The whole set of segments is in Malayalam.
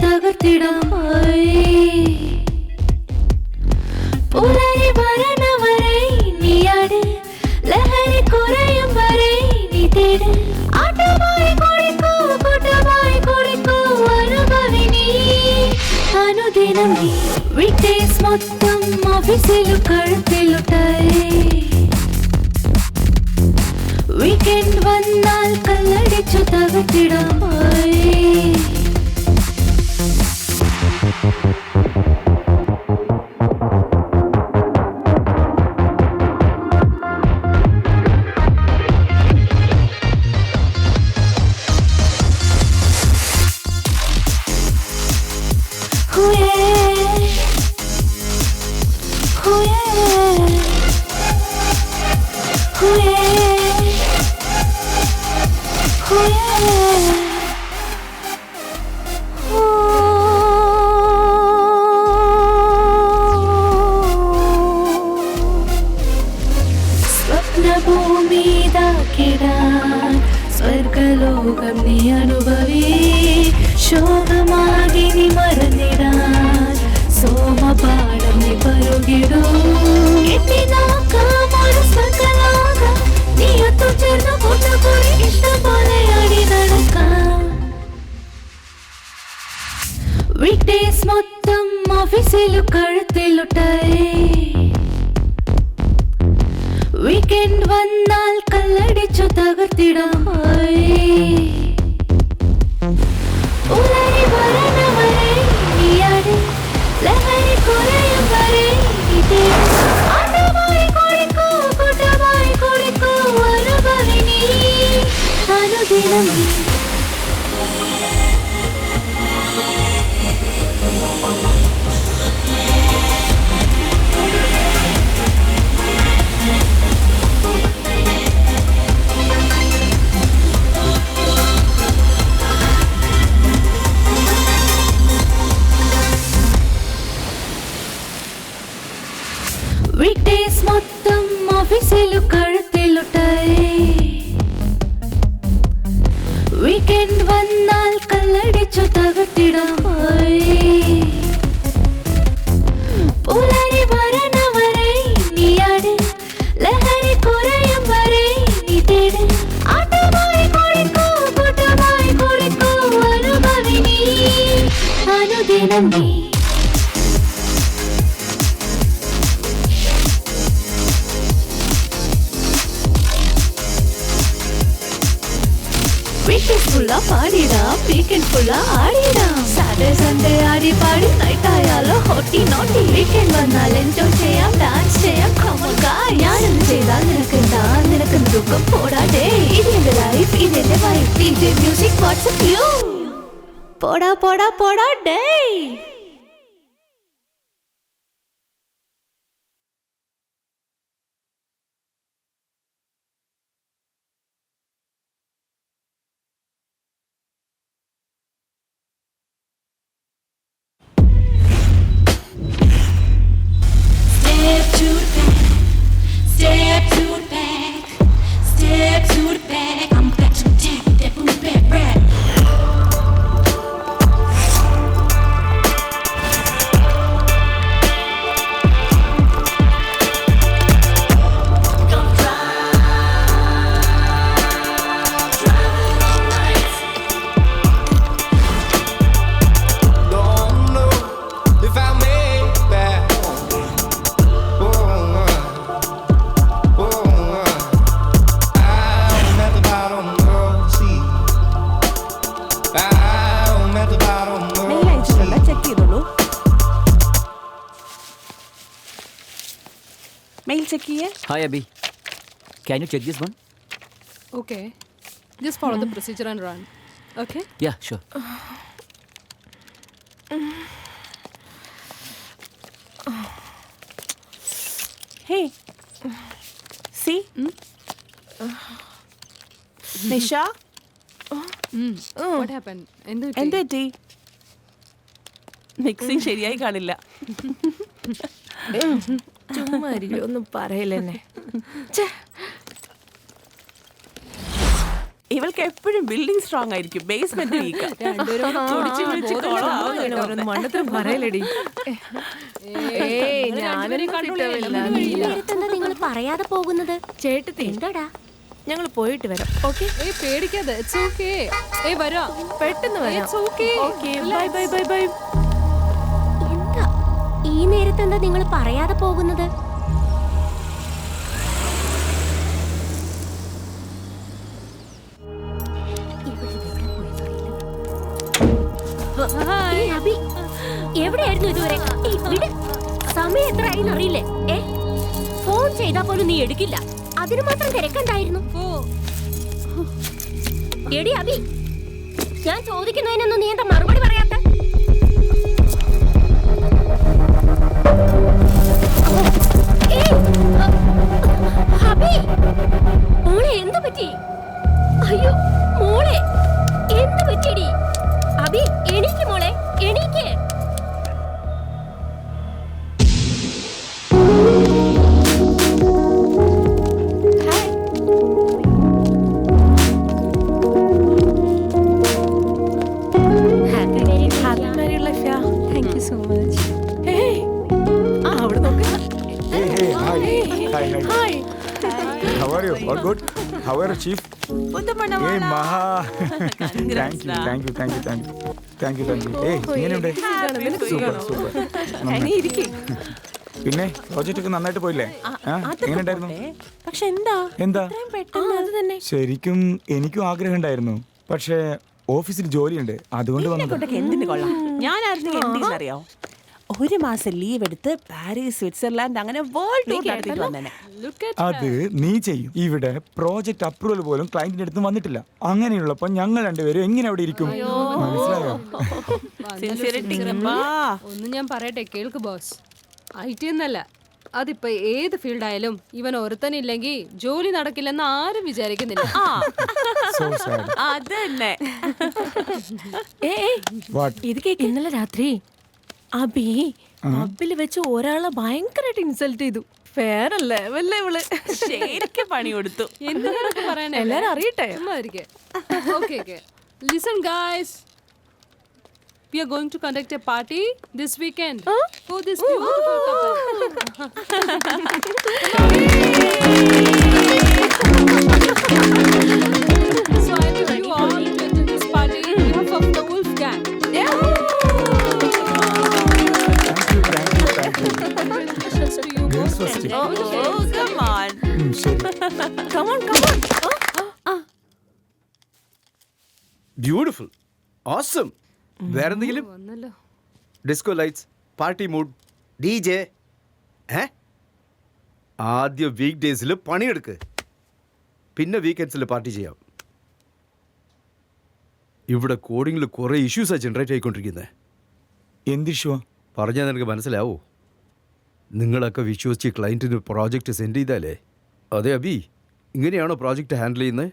തകർത്തിടാമായി പുലരി വരണ വരെ നീയാട് ലഹരി കുറയും വരെ നീ തേട് ആട്ടമായി കുളിക്കൂ കൂട്ടമായി കുളിക്കൂ അനുഭവി നീ അനുദിനം നീ വീക്ക്ഡേയ്സ് മൊത്തം ഓഫീസിലും കഴുത്തിലുട്ടായി വീക്കെൻഡ് വന്നാൽ കല്ലടിച്ചു തകർത്തിടാമായി സ്വപ്നഭൂമി താക്കിടാൻ സ്വർഗലോകം നീ അനുഭവി ശോകമാകി നീ മറന്നിടാൻ സോമപാഠം നീ പരുകിടൂ എത്തിനാക്കാമൊരു സ്വർഗലോകം നീ ഒത്തുചേർന്ന് കൂട്ടുകൂടി ഇഷ്ടം പോലെ അടി നടക്കാം വീക്ക്ഡേയ്സ് മൊത്തം ഓഫീസിലും കഴുത്തിലുട്ടായി വീക്കെൻഡ് വന്നാൽ കല്ലടിച്ചു തകർത്തിടാമായി പുലരി വരണ വരെ നീയാട് ലഹരി കുറയും വരെ നീ തേട് ആട്ടമായി കുളിക്കൂ കൂട്ടമായി കുളിക്കൂ അനുഭവി നീ അനുദിനം നീ വീക്ക്ഡേയ്സ് മൊത്തം ഓഫീസിലും കഴുത്തിലുട്ടായി വീക്കെൻഡ് വന്നാൽ കല്ലടിച്ചു തകർത്തിടാമായി പുലരി വരണ വരെ നീയാട് ലഹരി കുറയും വരെ നീ തേട് ആട്ടമായി കുളിക്കൂ കൂട്ടമായി കുളിക്കൂ അനുഭവി നീ അനുദിനം നീ വീക്കെൻഡ് ഫുള്ളാ പാടിടാം വീക്കെൻഡ് ഫുള്ളാ ആടിടാം സാറ്റർഡേ സൺഡേ ആടി പാടി നൈറ്റ് ആയാലോ ഹോട്ടി നോട്ടി വീക്കെൻഡ് വന്നാൽ എൻജോയ് ചെയ്യാം ഡാൻസ് ചെയ്യാം ഞാനെന്ന് ചെയ്താൽ നിനക്കെന്താ നിനക്കെന്ത് ദുഃഖം പോടാടേ ഇതെന്റെ ലൈഫ് ഇതെന്റെ wife DJ music WhatsApp you പോടാ പോടാ പോടാ ഡേ Step to the back, step to the back. I'm back to take that boom back rap. Mail check kiya? Hi Abhi, can you check this one? Okay, just follow the procedure and run. Okay? Yeah, sure. Hey, see? Nisha? What happened? എന്താ ടീ മിക്സിങ് ശരിയായി കാണില്ല. ചുമ്മാ ഒന്നും പറയില്ലെന്നെ. ഇവൾക്ക് എപ്പോഴും ബിൽഡിംഗ് സ്ട്രോങ് ആയിരിക്കും, ബേസ്മെന്റ് വീക്ക്. മണ്ടത്തിലും പറയലടി. നിങ്ങൾ പറയാതെ പോകുന്നത് ചേട്ടത്തി എന്താടാ? ഞങ്ങൾ പോയിട്ട് വരാം. ഓക്കെ പേടിക്കാതെ, ഇറ്റ്സ് ഓക്കേ. വരാം, പെട്ടെന്ന് വരാം. It's okay. Okay bye bye bye by. എന്താ ഈ നേരത്തെ എന്താ നിങ്ങൾ പറയാതെ പോകുന്നത്? ഏയ് അബി, എവിടെയായിരുന്നു ഇതുവരെ? ഏയ് വിട്. സമയം എത്രയായി അറിയില്ലേ? ഫോൺ ചെയ്താ പോലും നീ എടുക്കില്ല. അതിന് മാത്രം തിരക്കുണ്ടായിരുന്നു. എടി അബി, ഞാൻ ചോദിക്കുന്നതിനൊന്നും നീ എന്താ മറുപടി പറയാത്ത? അബി, മോളെ എന്ത് പറ്റി? അയ്യോ മോളെ എന്ത് പറ്റിയടി? അബി എണീക്ക് മോളെ, എണീക്ക്. How are you? All good? How are you, Chief? Hey, Maha. Thank you. Hey, എങ്ങനെയുണ്ട്? Super. പിന്നെ പ്രോജക്റ്റ് ഒക്കെ നന്നായിട്ട് പോയില്ലേ? എങ്ങനെയുണ്ടായിരുന്നു? പക്ഷെ എന്താ പെട്ടെന്ന് തന്നെ ശരിക്കും എനിക്കും ആഗ്രഹം ഉണ്ടായിരുന്നു, പക്ഷേ ഓഫീസിൽ ജോലിയുണ്ട്, അതുകൊണ്ട് വന്നത്. എന്തിനു കൊള്ളാം. ഞാനായിരുന്നു എന്തിനറിയോ, 1 മാസം ലീവ് എടുത്ത് പാരീസ്, സ്വിറ്റ്സർലാൻഡ് അങ്ങനെ വേൾഡ് ടൂർ നടത്തിയിട്ട് വന്നേനെ. അത് നീ ചെയ്യും. ഇവിടെ പ്രോജക്റ്റ് അപ്രൂവൽ പോലും ക്ലയന്റിന്റെ അടുത്ത് വന്നിട്ടില്ല. അങ്ങനെയുള്ളപ്പോ ഞങ്ങൾ രണ്ടുപേരും എങ്ങനെ അവിടെ ഇരിക്കും? മനസ്സിലായോ? ഒന്ന് ഞാൻ പറയട്ടെ, കേൾക്ക് ബോസ്. IT എന്നല്ല, അതിപ്പോ ഏത് ഫീൽഡ് ആയാലും ഇവൻ ഒരുത്തനില്ലെങ്കിൽ ജോലി നടക്കില്ലെന്ന് ആരും വിചാരിക്കുന്നില്ല. So sad. അതന്നെ. What? ഇത് കേക്ക്. ഇന്നലെ രാത്രി അബി പബ്ബിൽ വെച്ച് ഒരാളെ ഭയങ്കരമായിട്ട് ഇൻസൾട്ട് ചെയ്തു. വേറെ ലെവല്ലേ ഇവള്. ശരിക്കും പണി കൊടുത്തു. എന്തിനൊക്കെ പറയണേ, എല്ലാരും അറിയട്ടെ. Okay. Listen guys, we are going to conduct a party this weekend for this beautiful couple. So I invite you all to attend this party on behalf of the Wolf Gang. Thank you. Congratulations to you Girls both. first. Oh, come on. ശരി. Come on. Beautiful, awesome. വേറെന്തെങ്കിലും? വന്നല്ലോ. Disco lights, party mood, DJ. ആദ്യം വീക്ക് ഡേയ്സിൽ പണിയെടുക്ക്, പിന്നെ വീക്കെൻഡ്സിൽ പാർട്ടി ചെയ്യാം. ഇവിടെ കോഡിങ്ങിൽ കുറേ ഇഷ്യൂസാണ് ജനറേറ്റ് ആയിക്കൊണ്ടിരിക്കുന്നത്. എന്ത് ഇഷ്യൂവാ? പറഞ്ഞാൽ നിനക്ക് മനസ്സിലാവോ? നിങ്ങളൊക്കെ വിശ്വസിച്ച് ക്ലയൻറ്റിന് പ്രോജക്റ്റ് സെൻഡ് ചെയ്താലേ. അതെ അബി, ഇങ്ങനെയാണോ പ്രോജക്റ്റ് ഹാൻഡിൽ ചെയ്യുന്നത്?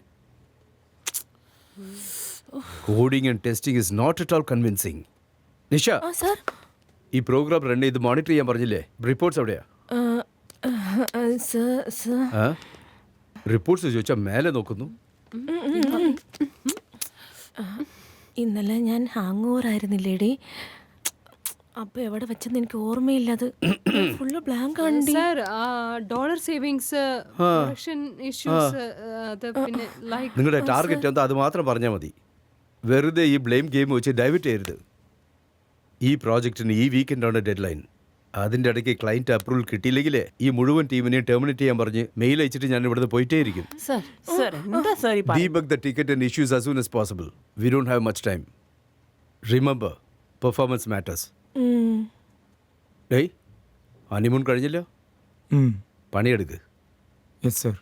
Coding and testing is not at all convincing. Nisha, ഈ പ്രോഗ്രാം റൺ ചെയ്ത് മോണിറ്റർ ചെയ്യാൻ പറഞ്ഞില്ലേ? റിപ്പോർട്ട്സ് എവിടെയാ? റിപ്പോർട്ട്സ് ചോദിച്ചാൽ മേലെ നോക്കുന്നു. ഇന്നലെ ഞാൻ ഹാങ് ഓവർ ആയിരുന്നില്ലേടി, അപ്പൊ എവിടെ വെച്ചെന്ന് എനിക്ക് ഓർമ്മയില്ലത്. ഫുള്ള് ബ്ലാങ്ക് ആണ്. Sir, dollar savings, production issues, അത് പിന്നെ ലൈക്ക് നിങ്ങളുടെ ടാർഗറ്റ് എന്താ അത് മാത്രം പറഞ്ഞാൽ മതി. വെറുതെ ഈ ബ്ലെയിം ഗെയിം വെച്ച് ഡൈവേർട്ട് ചെയ്യരുത്. ഈ പ്രോജക്റ്റിന് ഈ വീക്കെൻഡാണ് ഡെഡ് ലൈൻ. അതിൻ്റെ ഇടയ്ക്ക് ക്ലയൻറ്റ് അപ്രൂവൽ കിട്ടിയില്ലെങ്കിലേ ഈ മുഴുവൻ ടീമിനെയും ടെർമിനേറ്റ് ചെയ്യാൻ പറഞ്ഞ് മെയിൽ അയച്ചിട്ട് ഞാൻ ഇവിടുന്ന് പോയിട്ടേയിരിക്കും. Debug the ticket and issues as soon as possible. We don't have much time. Remember, performance matters. Day, honeymoon കഴിഞ്ഞില്ല, പണിയെടുക്ക്. Yes sir.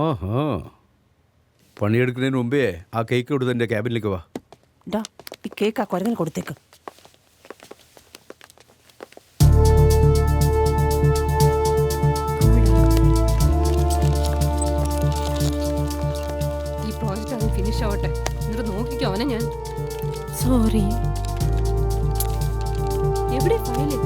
ആഹാ, പണിയെടുക്കുന്നതിന് മുമ്പേ ആ കേക്ക് കൊടുത്ത് എൻ്റെ ക്യാബിനിലേക്ക് വാ. ഈ കേക്ക് ആ കുരങ്ങിന് കൊടുത്തേക്ക്. ഈ പ്രോജക്റ്റ് അത് ഫിനിഷ് ആവട്ടെ, എന്നിട്ട് നോക്കിക്കോ അവനെ ഞാൻ. സോറി. എവിടെ file?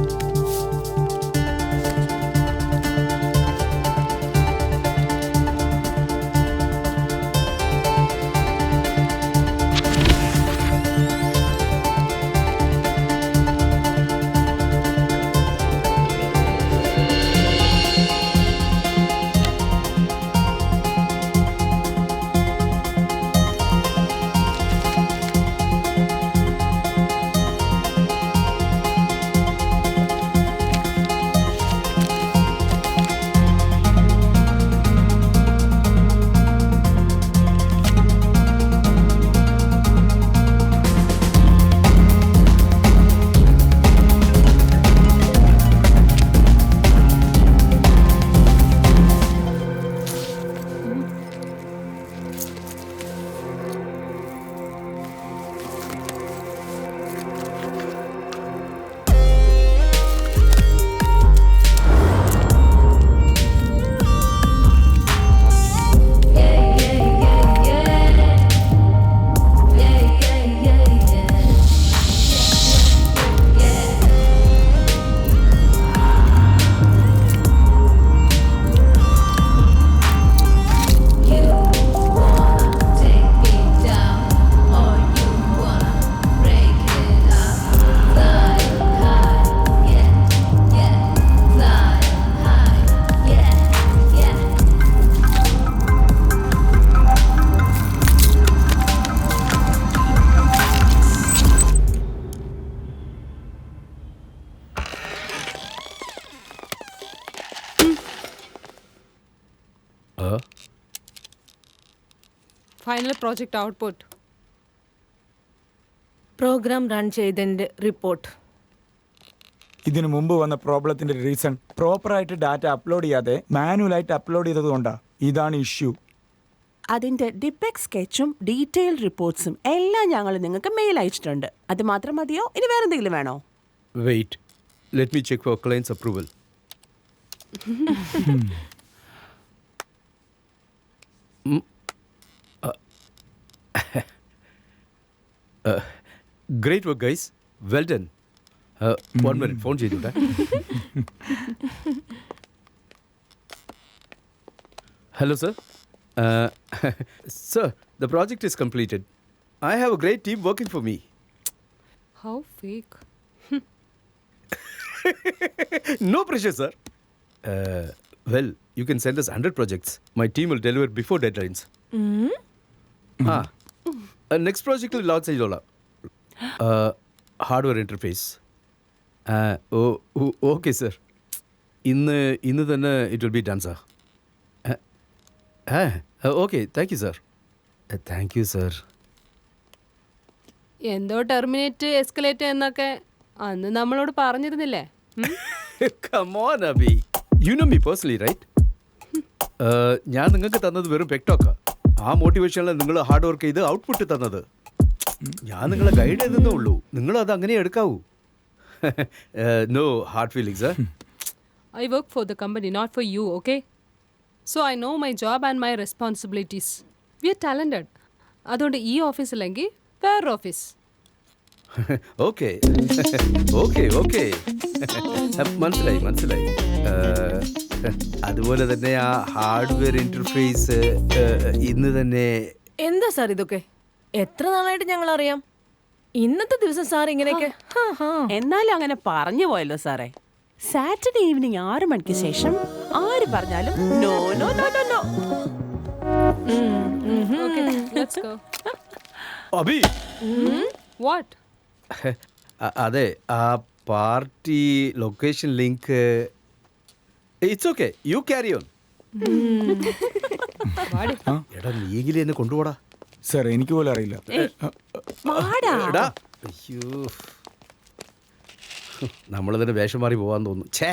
Final project output. Program run ചെയ്തതിന്റെ റിപ്പോർട്ട്. ഇതിനു മുമ്പ് വന്ന പ്രോബ്ലത്തിന്റെ റീസൺ പ്രോപ്പറായിട്ട് ഡാറ്റ അപ്ലോഡ് ചെയ്യാതെ മാനുവലായിട്ട് അപ്ലോഡ് ചെയ്തത് കൊണ്ടാ. ഇതാണ് ഇഷ്യൂ. അതിന്റെ ഡിപെക് സ്കെച്ചും ഡീറ്റെയിൽഡ് റിപ്പോർട്ട്സും എല്ലാം ഞങ്ങൾ നിങ്ങൾക്ക് മെയിൽ അയച്ചിട്ടുണ്ട്. അത് മാത്രം മതിയോ, ഇനി വേറെ എന്തെങ്കിലും വേണോ? Wait, let me check for clients approval. Great work guys, well done. 1 minute, phone ചെയ്തോട്ടെ. Hello, sir. Sir, the project is completed. I have a great team working for me. How fake. No pressure, sir. Well, you can send us 100 projects. My team will deliver before deadlines. Next project will launch hardware interface. Okay, sir. ഇന്ന് തന്നെ it will be done, sir. Okay, thank you, sir. Thank you, sir. എന്തോ ടെർമിനേറ്റ് എസ്കലേറ്റ് എന്നൊക്കെ അന്ന് നമ്മളോട് പറഞ്ഞിരുന്നില്ലേ? Come on, Abhi. You know me personally, right? ഞാൻ നിങ്ങൾക്ക് തന്നത് വെറും പെക്ടോക്കാ. ആ മോട്ടിവേഷനിലാണ് നിങ്ങൾ ഹാർഡ് വർക്ക് ചെയ്ത് ഔട്ട്പുട്ട് തന്നത്. ഞാൻ നിങ്ങളെ ഗൈഡ് ചെയ്തേ ഉള്ളൂ. നിങ്ങൾ അത് അങ്ങനെ എടുക്കാവൂ. No hard feelings, sir. I work for the company, not for you, okay? So I know my job and my responsibilities. We are talented. അതുകൊണ്ട് ഈ ഓഫീസിലെങ്കിൽ വേറെ ഓഫീസ്. ഓക്കെ ഓക്കെ ഓക്കെ, മനസ്സിലായി. അതുപോലെ തന്നെ ആ ഹാർഡ്വെയർ ഇന്റർഫേസ് ഇന്ന് തന്നെ. എന്താ സാർ ഇതൊക്കെ? എത്ര നാളായിട്ട് ഞങ്ങൾ അറിയാം. ഇന്നത്തെ ദിവസം സാർ ഇങ്ങനെയൊക്കെ. എന്നാലും അങ്ങനെ പറഞ്ഞു പോയല്ലോ സാറേ. സാറ്റർഡേ ഈവനിങ് 6 മണിക്ക് ശേഷം ആര് പറഞ്ഞാലും no no no no no. Okay, let's go. Abi, What? അതെ, ആ party location link. It's okay, you carry on. എടാ, നീയെങ്കിലും എന്നെ കൊണ്ടുപോടാ. സർ, എനിക്ക് പോലും അറിയില്ല. എടാ, അയ്യോ, നമ്മൾ തന്നെ വേഷം മാറി പോവാൻ തോന്നുന്നു. ഛേ,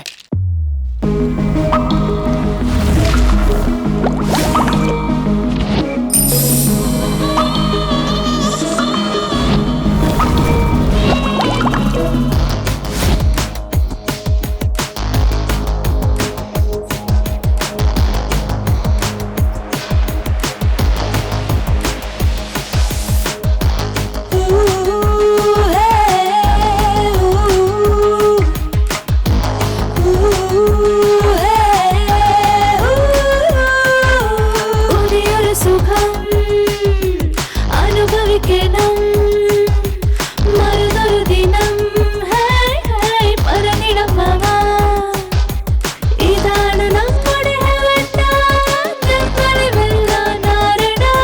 പുതിയൊരു സുഖം അനുഭവിക്കണം, മറുതൊരു ദിനം പറഞ്ഞിടം മാമാ. ഇതാണ് നമ്മുടെ ഞങ്ങളെ വെല്ലാൻ ആരടാ.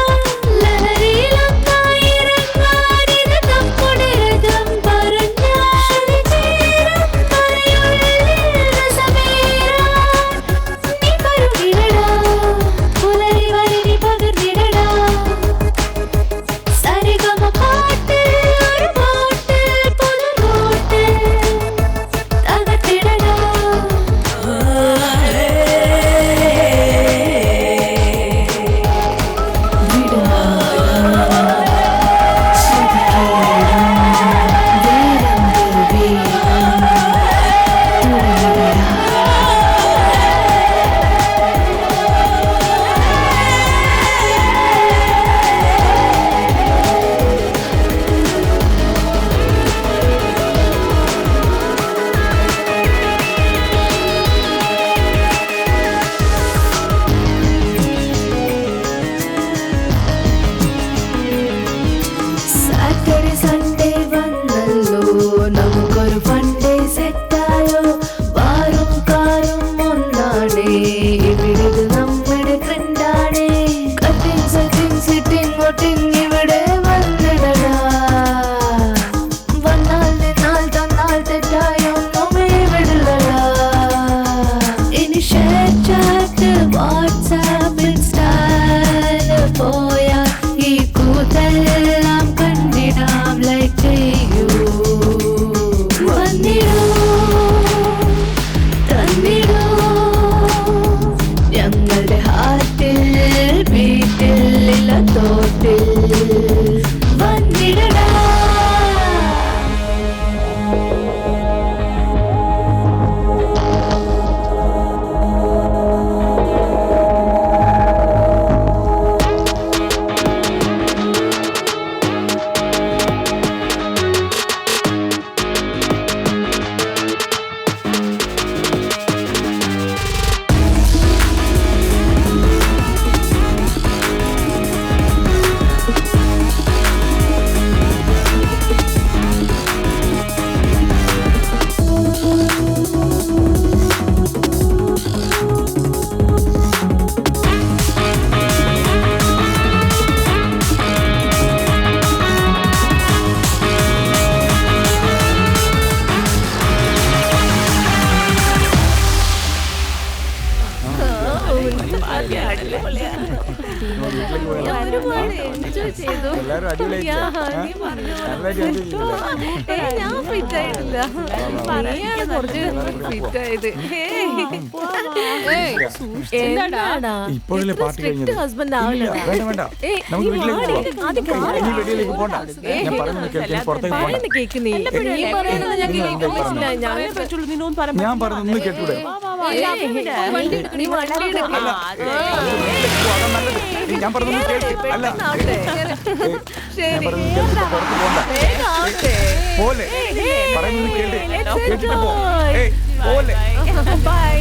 ലഹരിയിലൊന്നായിരങ്ങാൻ ഇത് നമ്മുടെ രഥം പറഞ്ഞാൽ നീ പരുകിടടാ, പുലരി വരി പകർന്നിടടാ. സരിഗമ പാട്ട് ഒരു പാട്ട് പുതുനോട്ട് തകർത്തിടടാ. സാറ്റർഡേ സൺഡേ വന്നല്ലോ, നമുക്കൊരു ഫണ്ടേ സെറ്റായോ. ബാറും കാറും ഒന്നാണേ, ഇവിടെ നമ്മുടെ ട്രെൻഡാണേ. കട്ടിങ് സെറ്റിങ് സിറ്റിങ് വോട്ടിങ് ഇവിടെ വന്നിടടാ. വന്നാൽ നിന്നാൽ തന്നാൽ തെറ്റായൊന്നുമേ വിടില്ലടാ. ഇനി ഷെയർ ചാറ്റ് വാട്സാപ്പ് ഇൻസ്റ്റാല് പോയാൽ വീട്ടിലേക്ക് പോയാലോ? ഒരുപാട് എൻജോയ് ചെയ്തു. എല്ലാവരും അടിപൊളിയായിട്ട് നീ പറഞ്ഞ നല്ലതായിട്ട് enjoy ചെയ്തില്ലേ? ഞാൻ ഫിറ്റ് ആയിട്ടില്ല. നീയാണ് കുറച്ച് ഫിറ്റ് ആയത്. എന്താടാ ഇപ്പോഴല്ലേ പാർട്ടി കഴിഞ്ഞത്? ഹസ്ബൻഡ് ഇല്ല, ആവില്ല. വേണ്ട വേണ്ട നമുക്ക് വീട്ടിലേക്ക് പോവാം. ഇനി വെളിയിലേക്ക് പോണ്ട. ഏയ്, ഞാൻ പറയുന്നത് കേൾക്ക്, പുറത്തേക്ക് പോണ്ട. പറയുന്ന കേക്ക് നീ പറയുന്നത് ഞാൻ കേൾക്കാൻ പറ്റില്ല. ഞാൻ പറ്റുള്ളൂ നിന്നോന്ന് പറയാൻ ഞാൻ പറഞ്ഞൊന്ന് കേട്ടൂടെ? നീ വണ്ടി എടുക്ക. അതാ നല്ലത്. ഞാൻ പറഞ്ഞൊന്ന് കേൾക്ക്. അല്ല ഞാൻ പറഞ്ഞത് കേൾക്ക്, പുറത്ത് പോണ്ട. പോലെ പറയുന്നത് കേട്ട് കേട്ടിട്ട് പോ. പോലെ ബൈ.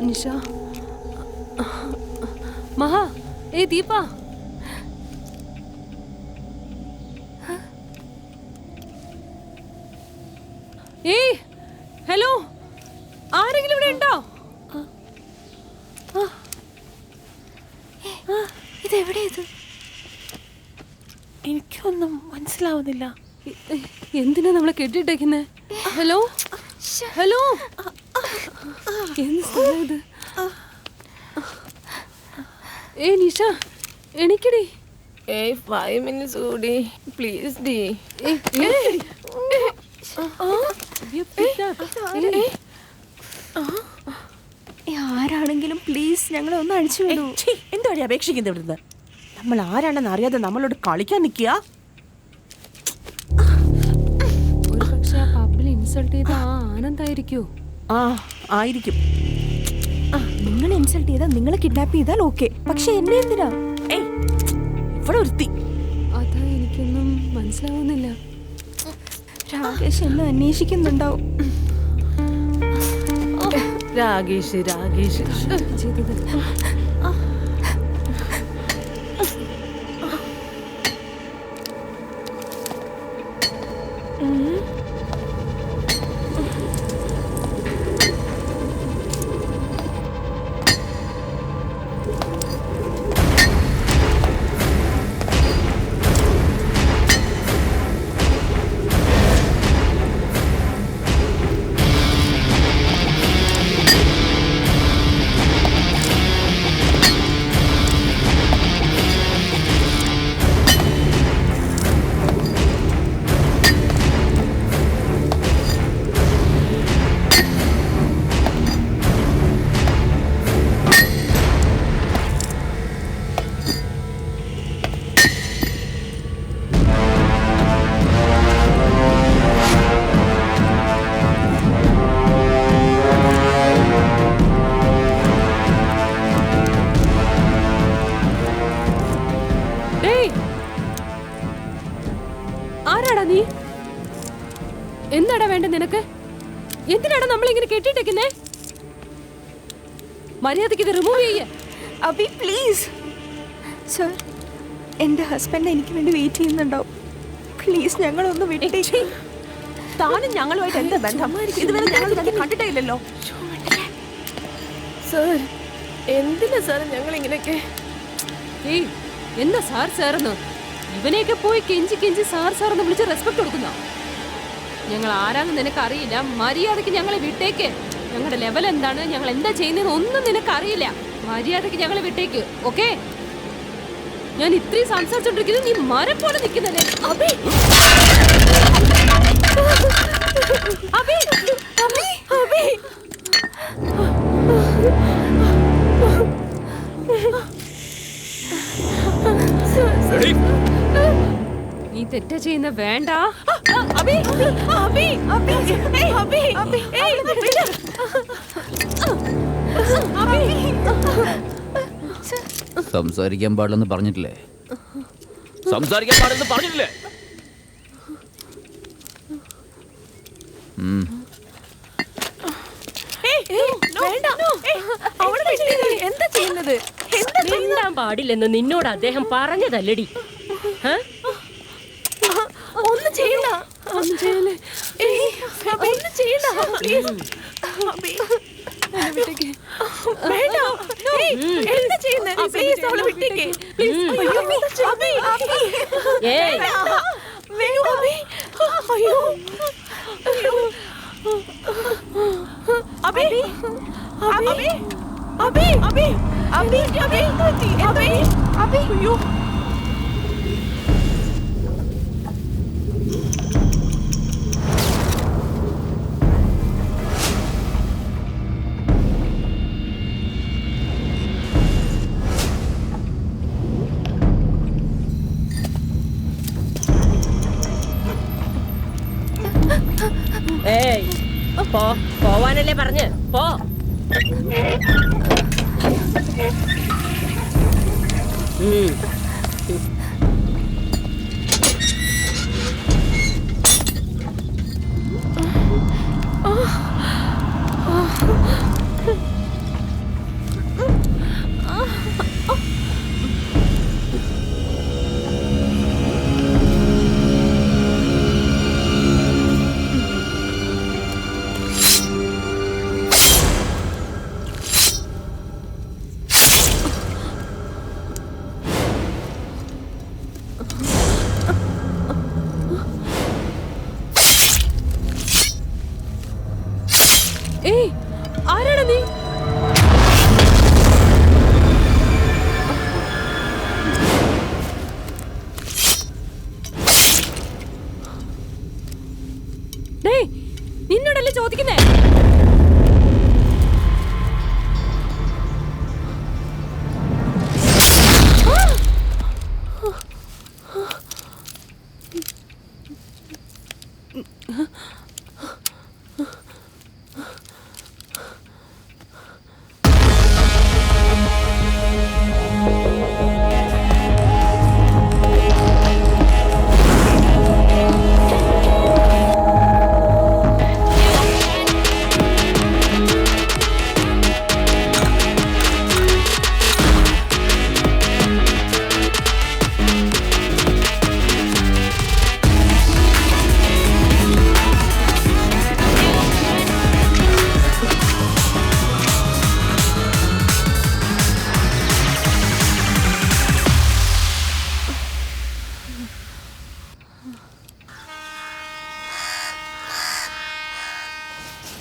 നിഷ മഹാ ദീപ ഹലോ ആരെങ്കിലും ഇവിടെ ഉണ്ടോ? ഇതെവിടെയത്? എനിക്കൊന്നും മനസ്സിലാവുന്നില്ല. എന്തിനാ നമ്മളെ കെട്ടിട്ടേക്കുന്നേ? ഹലോ ഹലോ എന്ത് സ്ഥലം ഇത്? നിഷ എണിക്കടി. 5 minutes കൂടി പ്ലീസ് ഡി. ആരാണെങ്കിലും പ്ലീസ് ഞങ്ങളെ ഒന്ന് അഴിച്ചു വിടൂ. എന്തുവഴി അപേക്ഷിക്കുന്നത് ഇവിടുന്ന്? നമ്മൾ ആരാണെന്ന് അറിയാതെ നമ്മളോട് കളിക്കാൻ നിൽക്കുക. ഒരു പക്ഷെ ആ പബ്ബിൽ ഇൻസൾട്ട് ചെയ്ത ആ ആനന്ദായിരിക്കോ? ആ ആയിരിക്കും. നിങ്ങൾ ഇൻസൾട്ട് ചെയ്താൽ നിങ്ങൾ കിഡ്നാപ്പ് ചെയ്താൽ ഓക്കെ, പക്ഷെ എന്നെ എന്തിനാ? ഇവിടെ ഒരുത്തി. അതാ എനിക്കൊന്നും മനസ്സിലാവുന്നില്ല. രാകേഷ് എന്നെ അന്വേഷിക്കുന്നുണ്ടാവും. രാകേഷ് ചെയ്തത് എന്താടാ വേണ്ട നിനക്ക്? എന്തിനാണ് നമ്മളിങ്ങനെ കെട്ടിട്ടേക്കുന്നേ? മര്യാദയ്ക്ക് ഇത് റിമൂവ് ചെയ്യേ. അബി പ്ലീസ് സർ, എൻ്റെ ഹസ്ബൻഡ് എനിക്ക് വേണ്ടി വെയിറ്റ് ചെയ്യുന്നുണ്ടാവും. പ്ലീസ് ഞങ്ങളൊന്ന് വിട്ടേ. താനും ഞങ്ങളുമായിട്ട് എന്താ ബന്ധം? ഇതുവരെ ഞങ്ങൾ തന്നെ കണ്ടിട്ടേ ഇല്ലല്ലോ. സാർ എന്തിനാ സാർ ഞങ്ങൾ ഇങ്ങനെയൊക്കെ? ഏയ് എന്താ സാർ സാറെന്ന്? ഇവനെയൊക്കെ പോയി കെഞ്ചി കെഞ്ചി സാർ സാറെന്ന് വിളിച്ച് റെസ്പെക്ട് കൊടുക്കുന്ന ഞങ്ങൾ ആരാന്ന് നിനക്ക് അറിയില്ല. മര്യാദക്ക് ഞങ്ങളെ വിട്ടേക്ക്. ഞങ്ങളുടെ ലെവൽ എന്താണ്, ഞങ്ങൾ എന്താ ചെയ്യുന്നതെന്ന് ഒന്നും നിനക്ക് അറിയില്ല. മര്യാദക്ക് ഞങ്ങളെ വിട്ടേക്ക്. ഓക്കെ? ഞാൻ ഇത്രയും സംസാരിച്ചോണ്ടിരിക്കുന്നത് നീ മരം പോലെ നിൽക്കുന്നല്ലേ? അബി അബി അബി അബി നീ തെറ്റ ചെയ്യുന്ന വേണ്ട. അബി അബി അബി ഏയ് അബി ഏയ് വിട്. അബി സംസാരിക്കാൻ പാടില്ലെന്ന് പറഞ്ഞിട്ടില്ലേ? സംസാരിക്കാൻ പാടില്ലെന്ന് പറഞ്ഞിട്ടില്ലേ? എന്താ ചെയ്യുന്നത്? മിണ്ടാൻ പാടില്ലെന്ന് നിന്നോട് അദ്ദേഹം പറഞ്ഞതല്ലടി. ഒന്നും ചെയ്യണ്ട. ഒന്നും ചെയ്യല്ലേ. ഒന്നും ചെയ്യണ്ട. പ്ലീസ്. വേണ്ട. എന്താ ചെയ്യുന്നത്? പ്ലീസ് അവളെ വിട്ടേക്ക്. പ്ലീസ്. അബി അബി ഏയ് വേണു അബി. അയ്യോ അബി അബി അബി അബി അബി അബി അബി അബി അയ്യോ ഏയ് പോവാനല്ലേ പറഞ്ഞ് പോ. ഏയ് ആരാണ് നീ? നിന്നോടല്ലേ ചോദിക്കുന്നേ?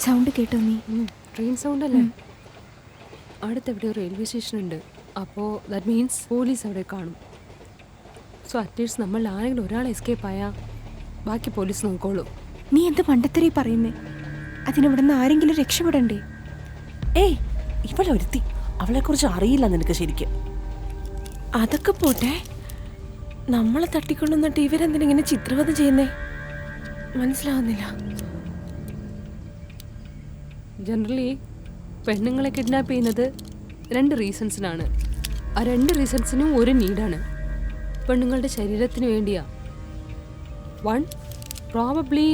സൗണ്ട് കേട്ടോ നീ? ട്രെയിൻ സൗണ്ട് അല്ലേ? അടുത്തെവിടെയോ റെയിൽവേ സ്റ്റേഷൻ ഉണ്ട്. അപ്പോൾ ദാറ്റ് മീൻസ് പോലീസ് അവിടെ കാണും. സോ അറ്റ്ലീസ്റ്റ് നമ്മൾ ആരെങ്കിലും ഒരാൾ എസ്കേപ്പ് ആയാൽ ബാക്കി പോലീസ് നോക്കോളൂ. നീ എന്ത് പണ്ടത്തരേ പറയുന്നേ? അതിനിവിടെ നിന്ന് ആരെങ്കിലും രക്ഷപ്പെടണ്ടേ? ഏയ് ഇവളൊരുത്തി, അവളെ കുറിച്ച് അറിയില്ല നിനക്ക് ശരിക്കും. അതൊക്കെ പോട്ടെ, നമ്മളെ തട്ടിക്കൊണ്ടുവന്നിട്ട് ഇവരെന്തിനിങ്ങനെ ചിത്രവധ ചെയ്യുന്നേ? മനസ്സിലാവുന്നില്ല. ജനറലി പെണ്ണുങ്ങളെ കിഡ്നാപ്പ് ചെയ്യുന്നത് 2 റീസൺസിനാണ്. ആ 2 റീസൺസിനും ഒരു നീഡാണ്. പെണ്ണുങ്ങളുടെ ശരീരത്തിന് വേണ്ടിയാ. 1 പ്രോബബ്ലി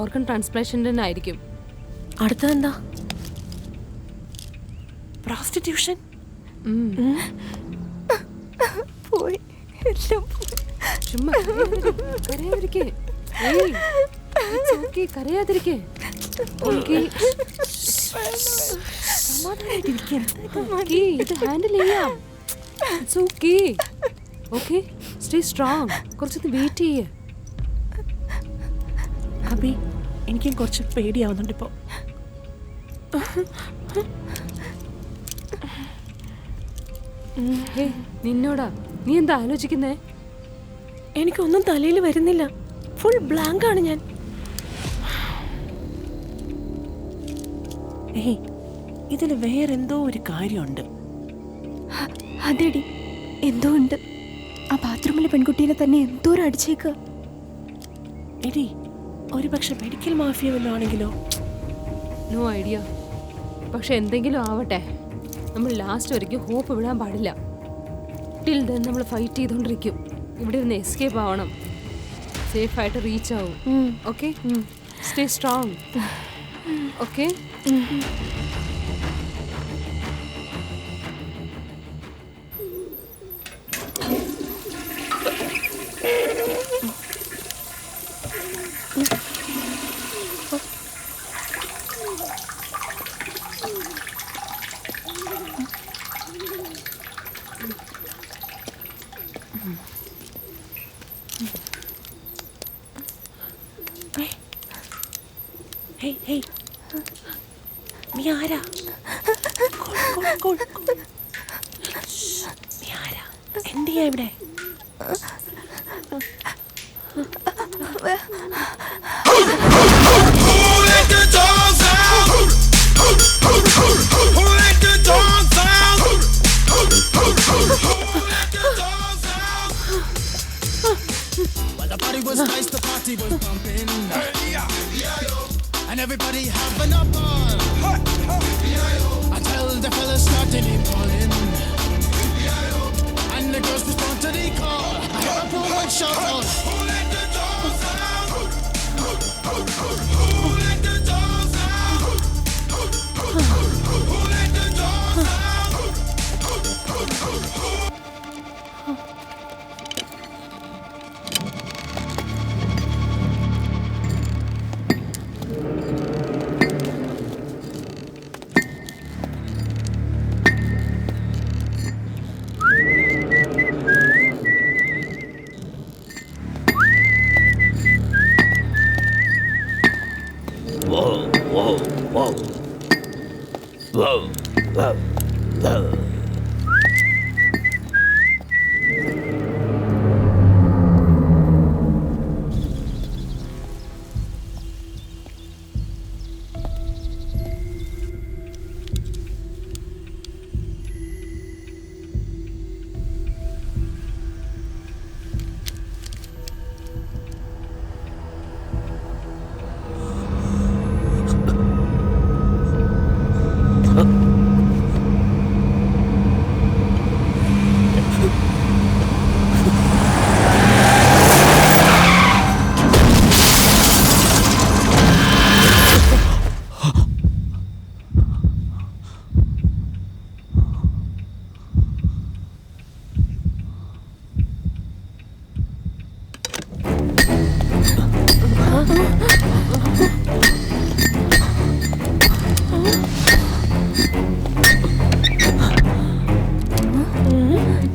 ഓർഗൻ ട്രാൻസ്പ്ലാന്റേഷൻ ആയിരിക്കും. അടുത്തതെന്താ? പ്രോസ്റ്റിറ്റ്യൂഷൻ. പോയി എല്ലാം പോയി. ചുമ്മാ കരയാതിരിക്കേ. ഏയ് it's okay, കരയാതിരിക്കേ. Okay. Okay, ഇത് ഹാൻഡിൽ ചെയ്യാം. It's okay. Okay, stay strong. കുറച്ചൊന്ന് വെയിറ്റ് ചെയ്യേ. അബി എനിക്കും കുറച്ച് പേടിയാവുന്നുണ്ട് ഇപ്പോ. നിന്നോടാ, നീ എന്താ ആലോചിക്കുന്നേ? എനിക്കൊന്നും തലയിൽ വരുന്നില്ല. ഫുൾ ബ്ലാങ്ക് ആണ് ഞാൻ. ഏയ് ഇതിൽ വേറെന്തോ ഒരു കാര്യമുണ്ട്. അതെടി എന്തോ ഉണ്ട്. ആ ബാത്റൂമിലെ പെൺകുട്ടീനെ തന്നെ എന്തോരം അടിച്ചേക്കുക. എടി ഒരു പക്ഷെ മെഡിക്കൽ മാഫിയ വല്ലതും ആണെങ്കിലോ? No idea. പക്ഷെ എന്തെങ്കിലും ആവട്ടെ, നമ്മൾ ലാസ്റ്റ് വരയ്ക്കും ഹോപ്പ് വിടാൻ പാടില്ല. ടിൽ ദെൻ നമ്മൾ ഫൈറ്റ് ചെയ്തുകൊണ്ടിരിക്കും. ഇവിടെ നിന്ന് എസ്കേപ്പ് ആവണം. സേഫായിട്ട് റീച്ച് ആവും. Okay, stay strong. Okay. Hey hey നീ ആരാ? നീ ആരാ? എന്തിയാ ഇവിടെ? The party was nice, the party was pumping. And everybody having a ball. Until the fellas started calling. And the girls respond to the call. I heard a poor one shout out. Who let the dogs out? Who let the dogs out? Who let the dogs out?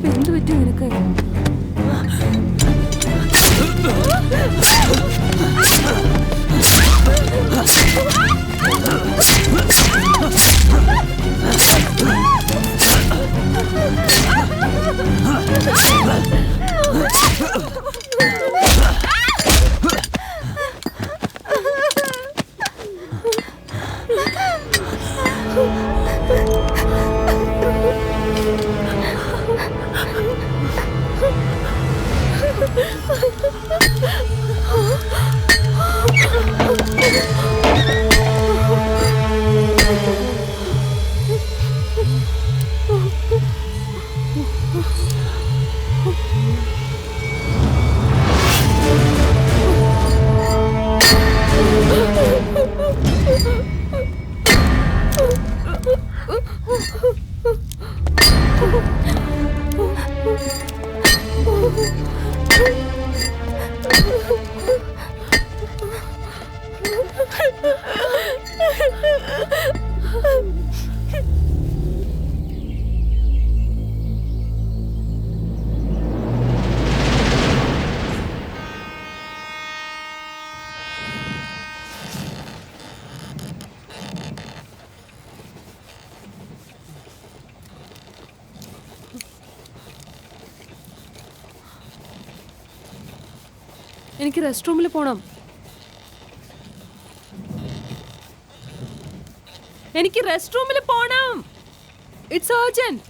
എന്ത് പറ്റി നിനക്ക്? എനിക്ക് റെസ്റ്റ് റൂമിൽ പോണം. എനിക്ക് റെസ്റ്റ് റൂമിൽ പോണം. It's urgent.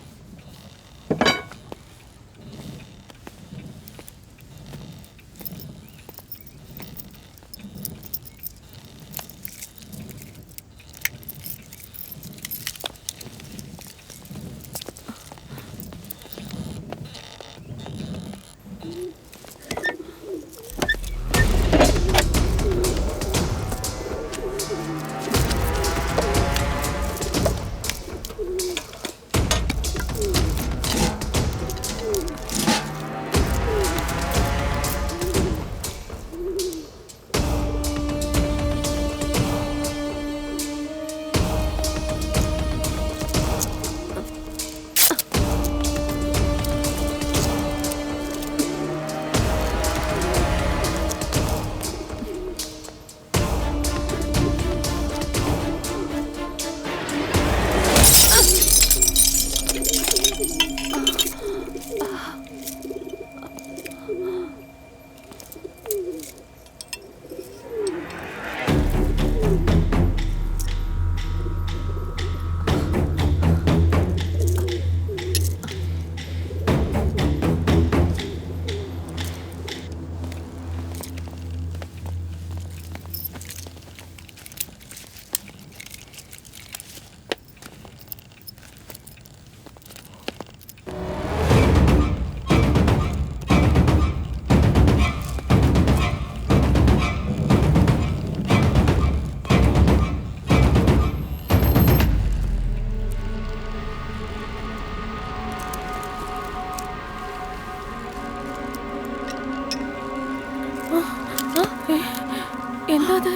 എന്താ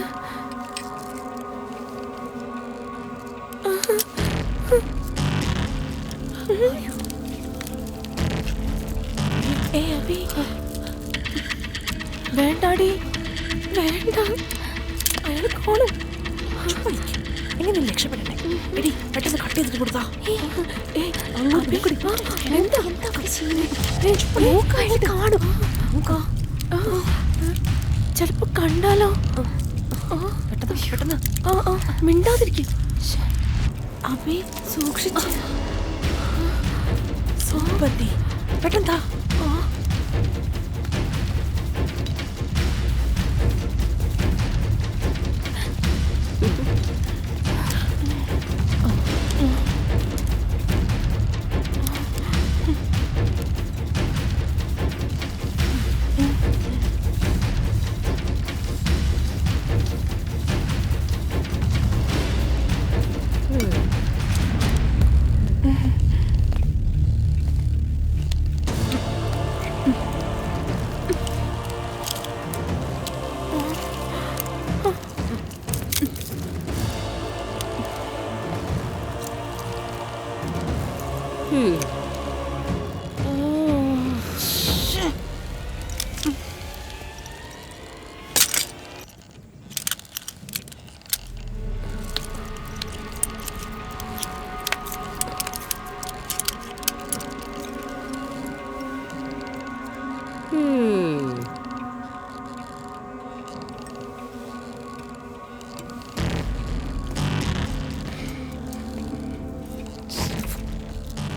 വേണ്ടാടി, വേണ്ട. അയാൾ കാണും. എങ്ങനെ രക്ഷപ്പെടട്ടെ? എടി പെട്ടെന്ന് കട്ട് ചെയ്തിട്ട് കൊടുത്താ. ചിലപ്പോ കണ്ടാലോ. പെട്ടെന്ന് മിണ്ടാതിരിക്കും. അവേ സൂക്ഷിച്ച്. സോപത്തി പെട്ടെന്താ.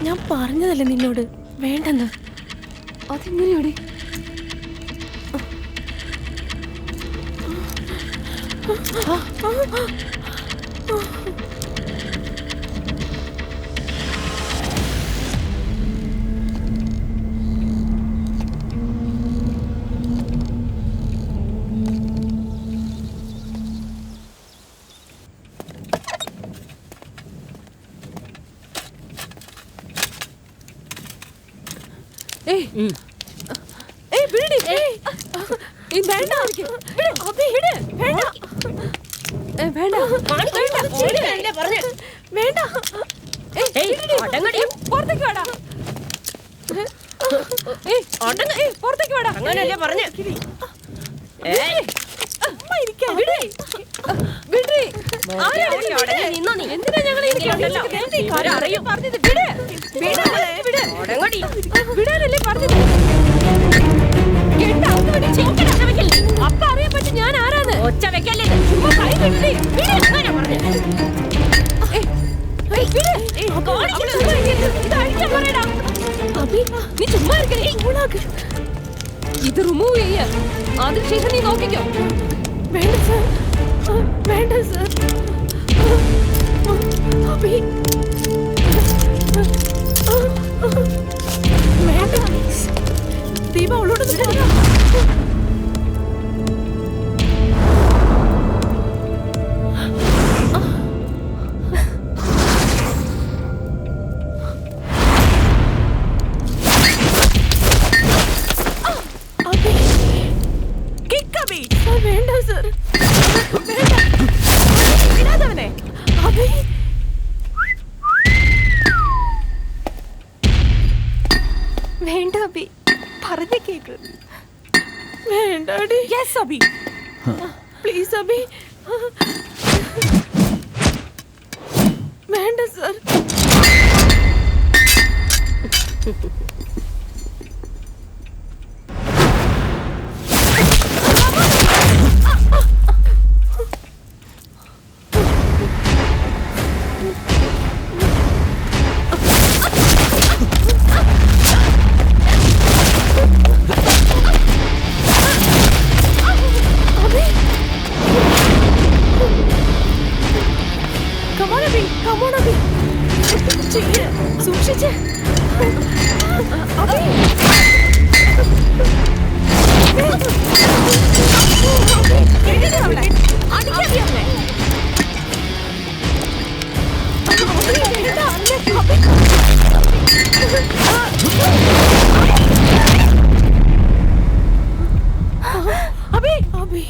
ഞാൻ പറഞ്ഞതല്ലേ നിന്നോട് വേണ്ടെന്ന്. അതെങ്ങനെയാണ്? വിടാനല്ലേ പറഞ്ഞത്. ഞാൻ ആരാന്ന്? ഒച്ച വെക്കല്ലേ ഇത്. ചുമ്മാ കൈ വിടടി. വിട്, അങ്ങനെ പറഞ്ഞെ. കാണിക്കരുത്. ഇത് അഴിക്കാൻ പറയടാ. നീ ചുമ്മാ ഇരിക്കണേ. ഇത് റിമൂവ് ചെയ്യ. അതിനുശേഷം നീ നോക്കിക്കോ. വേണ്ട സർ, വേണ്ട സർ. അഭി, വേണ്ട. ദീപ അവളോടൊന്ന് പറയാം. വേണ്ട സർ, വിടാതവനെ. അഭി, വേണ്ട അബി, പറഞ്ഞ കേക്ക്. വേണ്ടാടി. യെസ് അബി. പ്ലീസ് അഭി, വേണ്ട സർ. സൂക്ഷിച്ച്. അഭി, അഭി,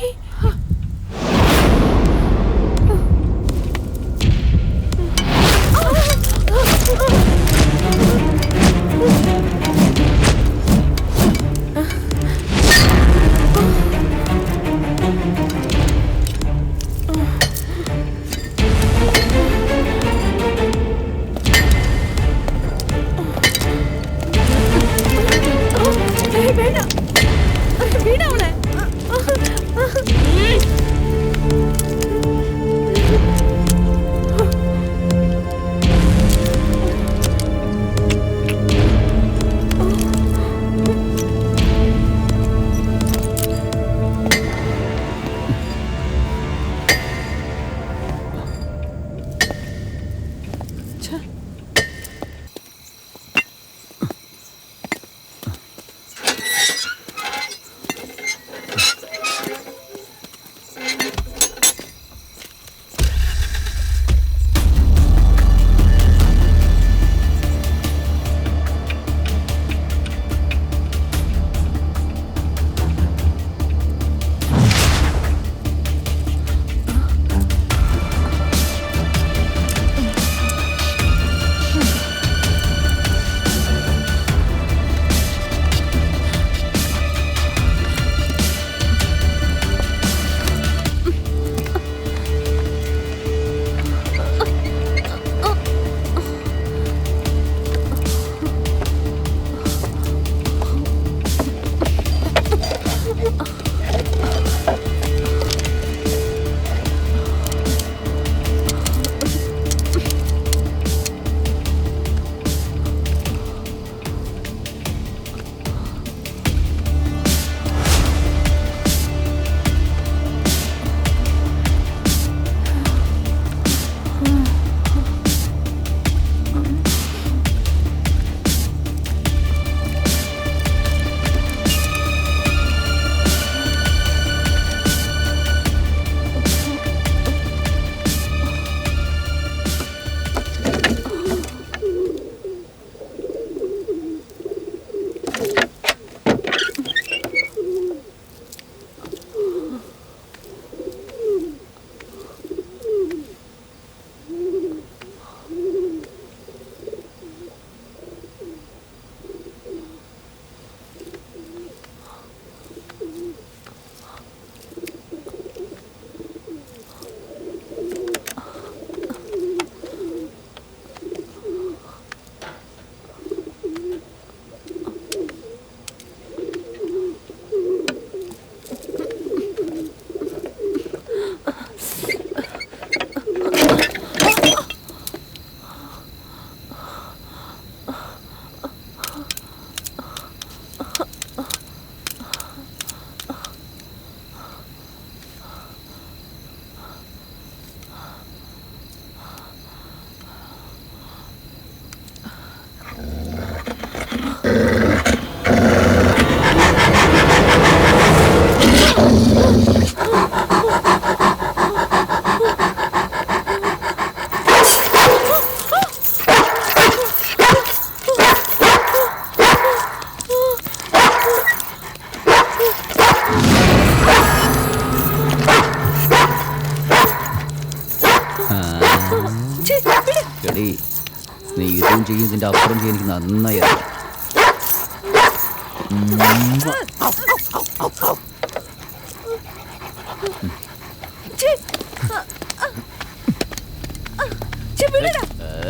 നിന്റെ അപ്പുറം എനിക്ക് നന്നായി അറിയാം.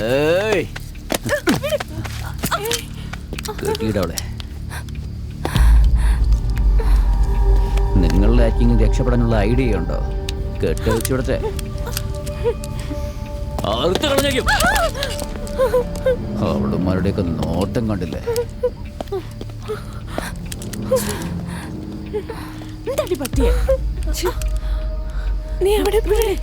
ഏയ്. കെട്ടിയിടവളെ. നിങ്ങളുടെ ആർക്കെങ്കിലും രക്ഷപ്പെടാനുള്ള ഐഡിയ ഉണ്ടോ? കെട്ടിവെച്ചിടത്തെ അവളുമാരുടെയൊക്കെ നോട്ടം കണ്ടില്ലേ? എന്താടി പറ്റിയെ? നീ എവിടെ പോയി?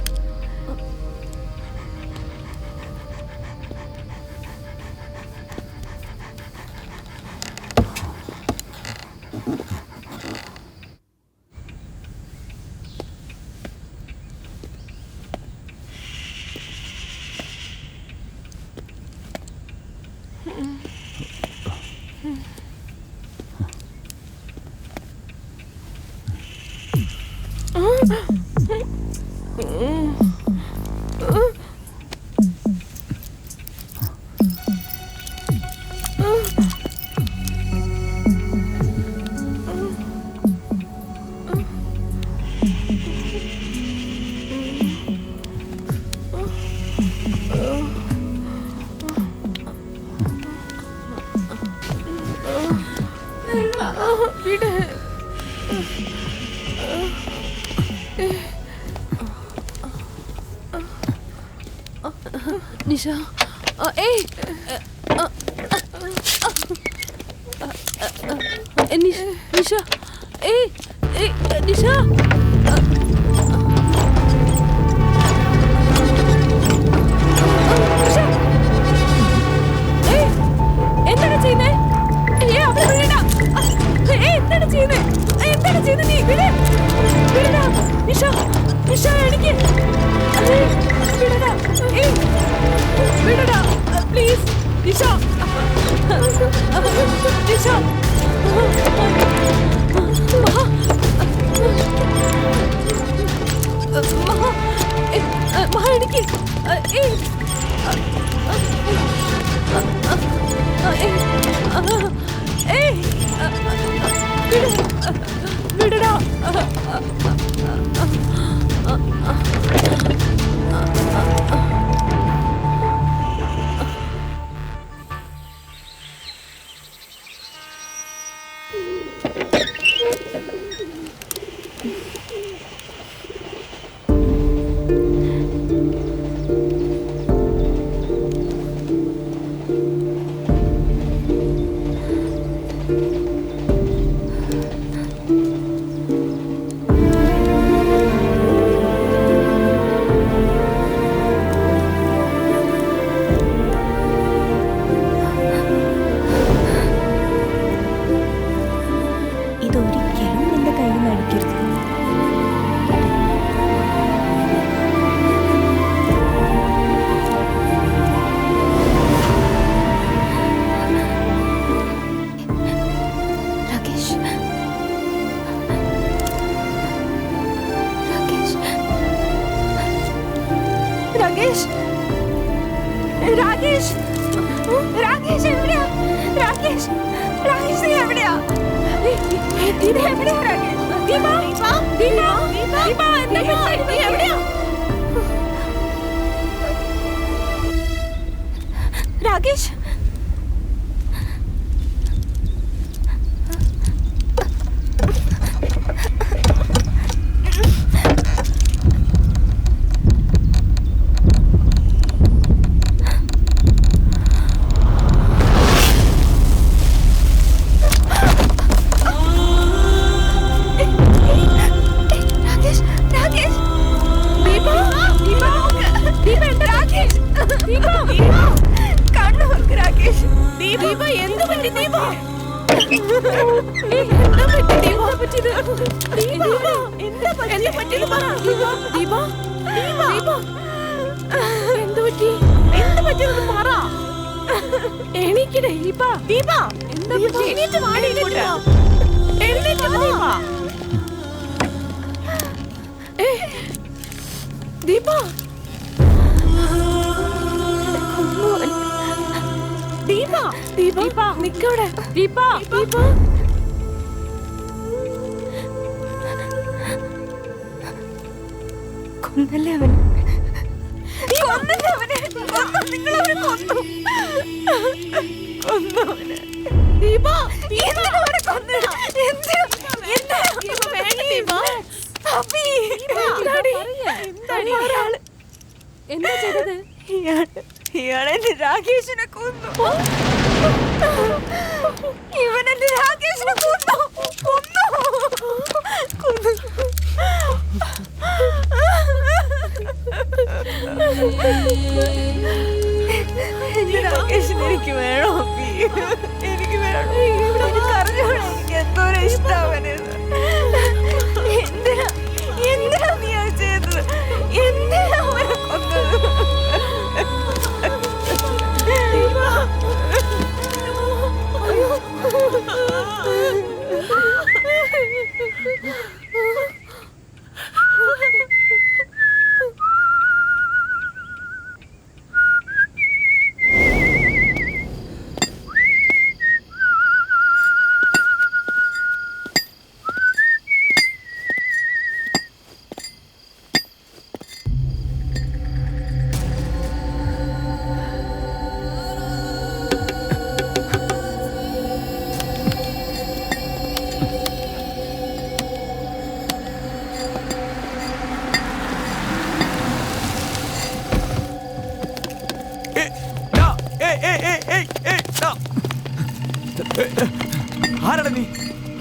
നിഷ, ഏയ് നിഷ, ഏയ് നിഷ. എന്താണ് ചെയ്യുന്നേ? എന്താണ് ചെയ്യുന്നേ? എന്താണ് ചെയ്യുന്നത് നീ? വിടടാ നിഷ, നിഷ എനിക്ക് വിടടാ, വിടടാ പ്ലീസ് നിഷ, നിഷ. മഹ എനിക്ക് വിടടാ. ഇതൊരിക്കലും നിന്റെ കയ്യിൽ നിന്ന് അടിക്കരുത്. രാകേഷ്, രാകേഷ്, രാകേഷ്, രാകേഷ് എവിടെയാ? രാകേഷ്, രാകേഷ് നീ എവിടെയാ? ഇത് എവിടെയാ രാകേഷ്? ദീപ, ദീപ, ദീപ, എന്താ പറ്റി? നീ എവിടെയാ? രാകേഷ്, എണീക്കടേ ദീപ, ദീപ എന്താ പറ്റി? എണീറ്റ് വാടി ഇങ്ങോട്ട്. എണീറ്റ് വാ ദീപ. ദീപ, ദീപ നിക്കവിടെ. ദീപ കൊന്നല്ലേ അവൻ? കൊന്നല്ലേ അവനെ? നിങ്ങളവനെ കൊന്നു. കൊന്നവനെ. ദീപ എന്തിനാ അവനെ കൊന്നത്? എന്തിനാ വേണ്ട ദീപ? അപ്പി എന്താടി എന്താ ചെയ്തത്? ഇയാളെന്റെ രാകേഷിനെ കൊന്നു. ഇവനെന്റെ രാകേഷിനെ കൊന്നു. രാകേഷിന് എനിക്ക് വേണോ? എനിക്ക് വേണം. എനിക്ക് അറിഞ്ഞോളൂ എനിക്ക് എന്തോരം ഇഷ്ടമാവനെന്ന്. എന്തിനാ നീ അത് ചെയ്തത്? എന്തിനാ അവനെ കൊന്നത്?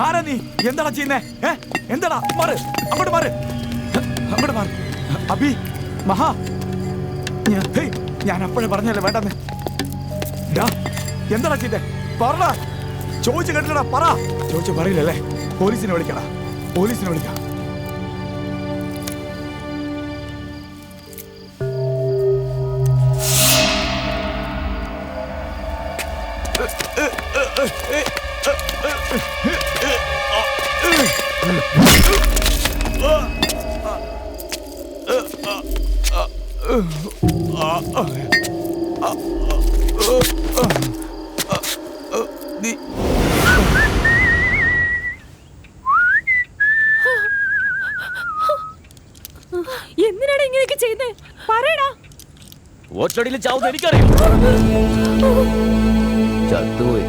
ആരാ നീ? എന്താടാ ചെയ്യുന്നേ? എന്താടാ? മാറ്, അങ്ങോട്ട് മാറ്, അങ്ങോട്ട് മാറ്. അബി, മഹാ, ഞാൻ അപ്പോഴേ പറഞ്ഞല്ലേ വേണ്ടെന്ന്. എന്താടാ ചെയ്തേ? പറടാ. ചോദിച്ചു കേട്ടില്ലടാ, പറ. ചോദിച്ചു പറയില്ലല്ലേ? പോലീസിനെ വിളിക്കടാ, പോലീസിനെ വിളിക്കാം. എന്തിനാണ് ഇങ്ങനെയൊക്കെ ചെയ്തേ? പറയടാ. ഒറ്റടിയിൽ ചാവുന്ന എനിക്കറിയാം. ചത്തുപോയി.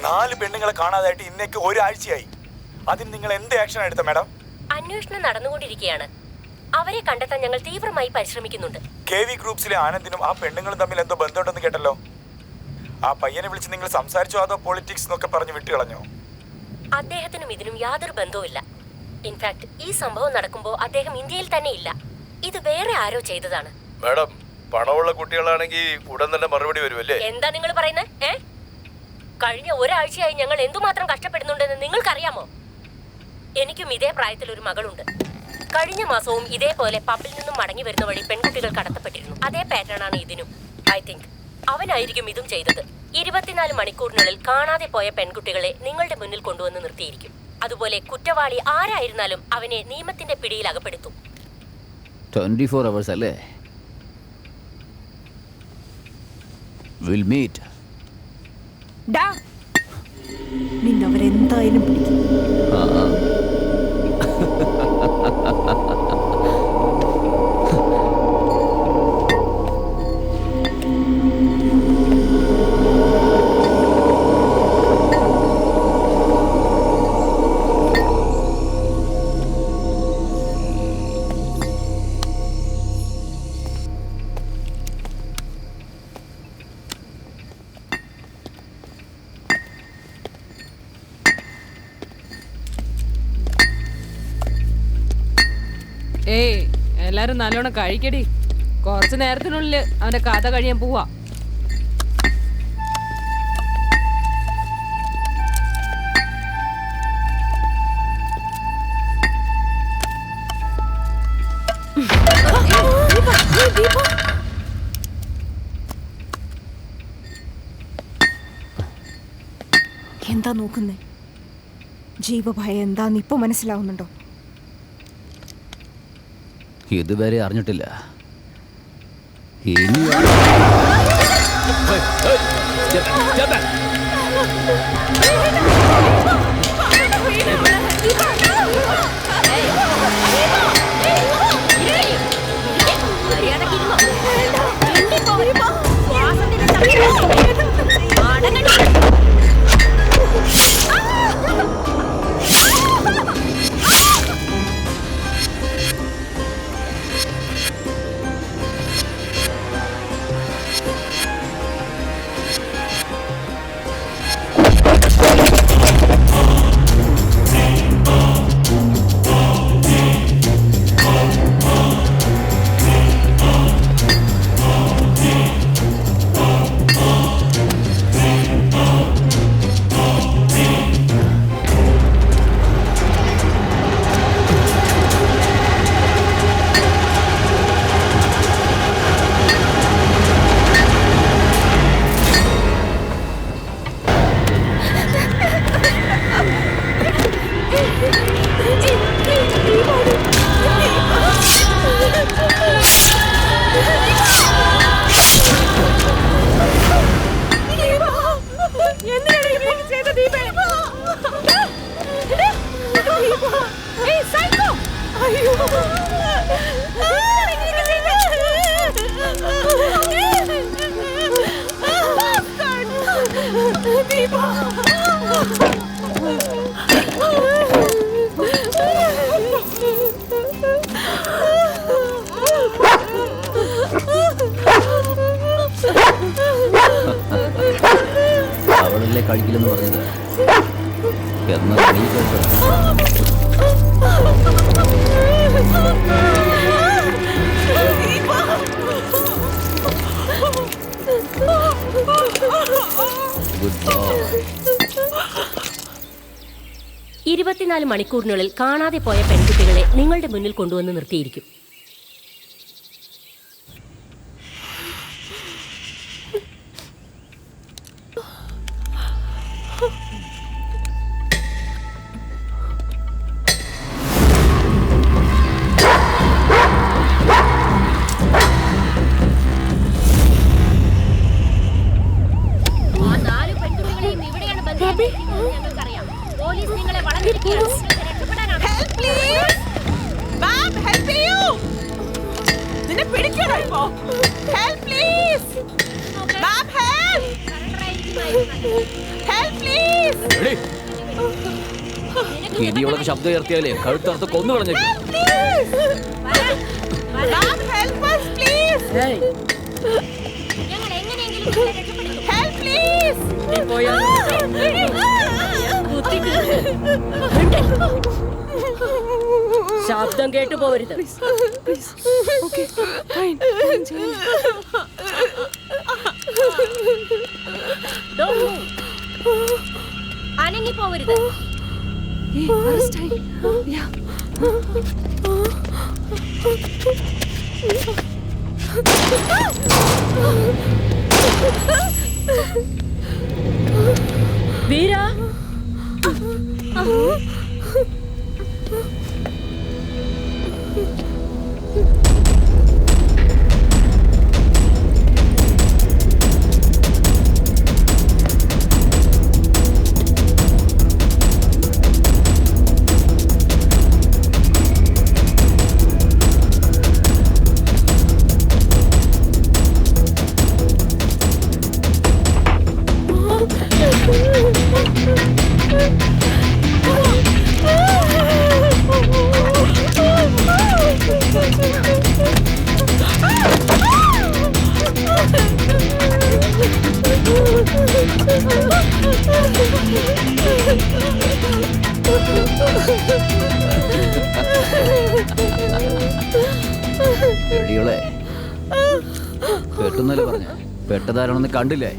നാല് പെണ്ണുങ്ങളെ കാണാതായിട്ട് ഇന്നേക്ക് ഒരാഴ്ചയായി. അതിന് നിങ്ങൾ എന്ത് ആക്ഷൻ എടുത്ത മാഡം? അന്വേഷണം നടന്നുകൊണ്ടിരിക്കുകയാണ്. അവരെ കണ്ടെത്താൻ ഞങ്ങൾ തീവ്രമായി പരിശ്രമിക്കുന്നുണ്ട്. KV ഗ്രൂപ്പ്സിലെ ആനന്ദിനും ആ പെണ്ണുങ്ങളും തമ്മിൽ എന്തോ ബന്ധമുണ്ടെന്ന് കേട്ടല്ലോ. ആ പയ്യനെ വിളിച്ച് നിങ്ങൾ സംസാരിച്ചോ അതോ പൊളിറ്റിക്സ് എന്നൊക്കെ പറഞ്ഞ് വിട്ടുകളഞ്ഞോ? അദ്ദേഹത്തിനും ഇതിനും യാതൊരു ബന്ധവുമില്ല. ഇൻഫാക്ട് ഈ സംഭവം നടക്കുമ്പോൾ അദ്ദേഹം ഇന്ത്യയിൽ തന്നെ ഇല്ല. ഇത് വേറെ ആരോ ചെയ്തതാണ്. മാഡം, പണമുള്ള കുട്ടികളാണെങ്കിൽ ഉടൻ തന്നെ മറുപടി വരുമല്ലേ? എന്താ നിങ്ങൾ പറയുന്നത്? കഴിഞ്ഞ ഒരാഴ്ചയായി ഞങ്ങൾ എന്തുമാത്രം കഷ്ടപ്പെടുന്നുണ്ടെന്ന് നിങ്ങൾക്കറിയാമോ? എനിക്കും ഇതേ പ്രായത്തിൽ ഒരു മകളുണ്ട്. കഴിഞ്ഞ മാസവും ഇതേപോലെ പബ്ബിൽ നിന്നും മടങ്ങി വരുന്ന വഴി പെൺകുട്ടികൾ കടത്തപ്പെട്ടിരുന്നു. അതേ പാറ്റേൺ ആണ് ഇതിനും. ഐ തിങ്ക് അവനായിരിക്കും ഇതും ചെയ്തത്. 24 മണിക്കൂറിനുള്ളിൽ കാണാതെ പോയ പെൺകുട്ടികളെ നിങ്ങളുടെ മുന്നിൽ കൊണ്ടുവന്ന് നിർത്തിയിരിക്കും. അതുപോലെ കുറ്റവാളി ആരായിരുന്നാലും അവനെ നിയമത്തിന്റെ പിടിയിൽ അകപ്പെടുത്തും. 24 hours അല്ലേ? We'll meet. നിന്നവരെന്തായാലും പിടിക്കും. ഏയ് എല്ലാരും നല്ലോണം കഴിക്കടി. കുറച്ചു നേരത്തിനുള്ളിൽ അവന്റെ കഥ കഴിയാൻ പോവാ. എന്താ നോക്കുന്നേ? ജീവഭയം എന്താന്ന് ഇപ്പൊ മനസ്സിലാവുന്നുണ്ടോ? ഇതുവരെ അറിഞ്ഞിട്ടില്ല. അവളല്ലേ കഴിക്കില്ലെന്ന് പറഞ്ഞത്. എന്നാ നീ ഗുഡ് ബൈ. 24 മണിക്കൂറിനുള്ളിൽ കാണാതെ പോയ പെൺകുട്ടികളെ നിങ്ങളുടെ മുന്നിൽ കൊണ്ടുവന്ന് നിർത്തിയിരിക്കും. ഇനിയുള്ള ശബ്ദം ഉയർത്തിയാലേ കഴുത്തറുത്ത് കൊന്നു കളഞ്ഞേക്കും. ശബ്ദം കേട്ടു പോരുത്. അനങ്ങി പോവരുത്. വീര, Oh പെട്ടെന്നല്ലേ പറഞ്ഞ പെട്ടതാരാണെന്ന് കണ്ടില്ലേ?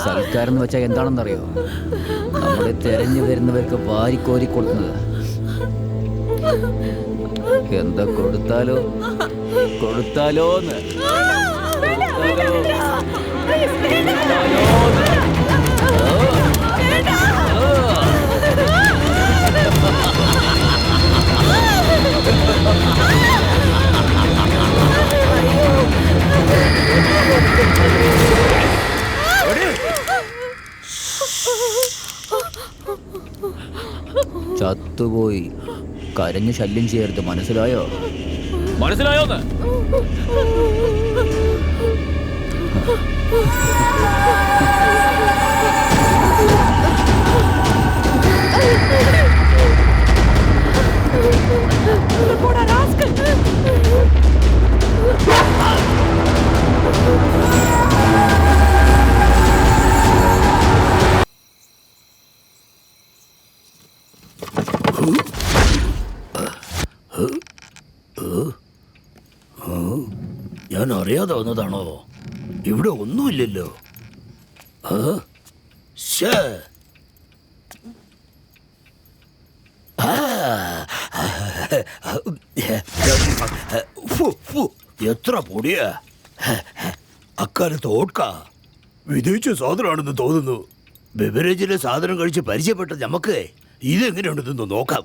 സൽക്കാരം എന്ന് വെച്ചാൽ എന്താണെന്നറിയോ? നമ്മളെ തെരഞ്ഞു വരുന്നവർക്ക് വാരിക്കോരി കൊടുക്കുന്നത്. എന്താ കൊടുത്താലോന്ന് ചത്തുപോയി. കരഞ്ഞ് ശല്യം ചെയ്യരുത്, മനസ്സിലായോന്ന്? ഞാൻ അറിയാതെ വന്നതാണോ? ഇവിടെ ഒന്നുമില്ലല്ലോ. എത്ര പൊടിയാ! അക്കാലത്ത് ഓട്ക വിദേശ സാധനമാണെന്ന് തോന്നുന്നു. ബെവറേജിലെ സാധനം കഴിച്ച് പരിചയപ്പെട്ട നമുക്ക് ഇതെങ്ങനെയുണ്ടെന്ന് നോക്കാം.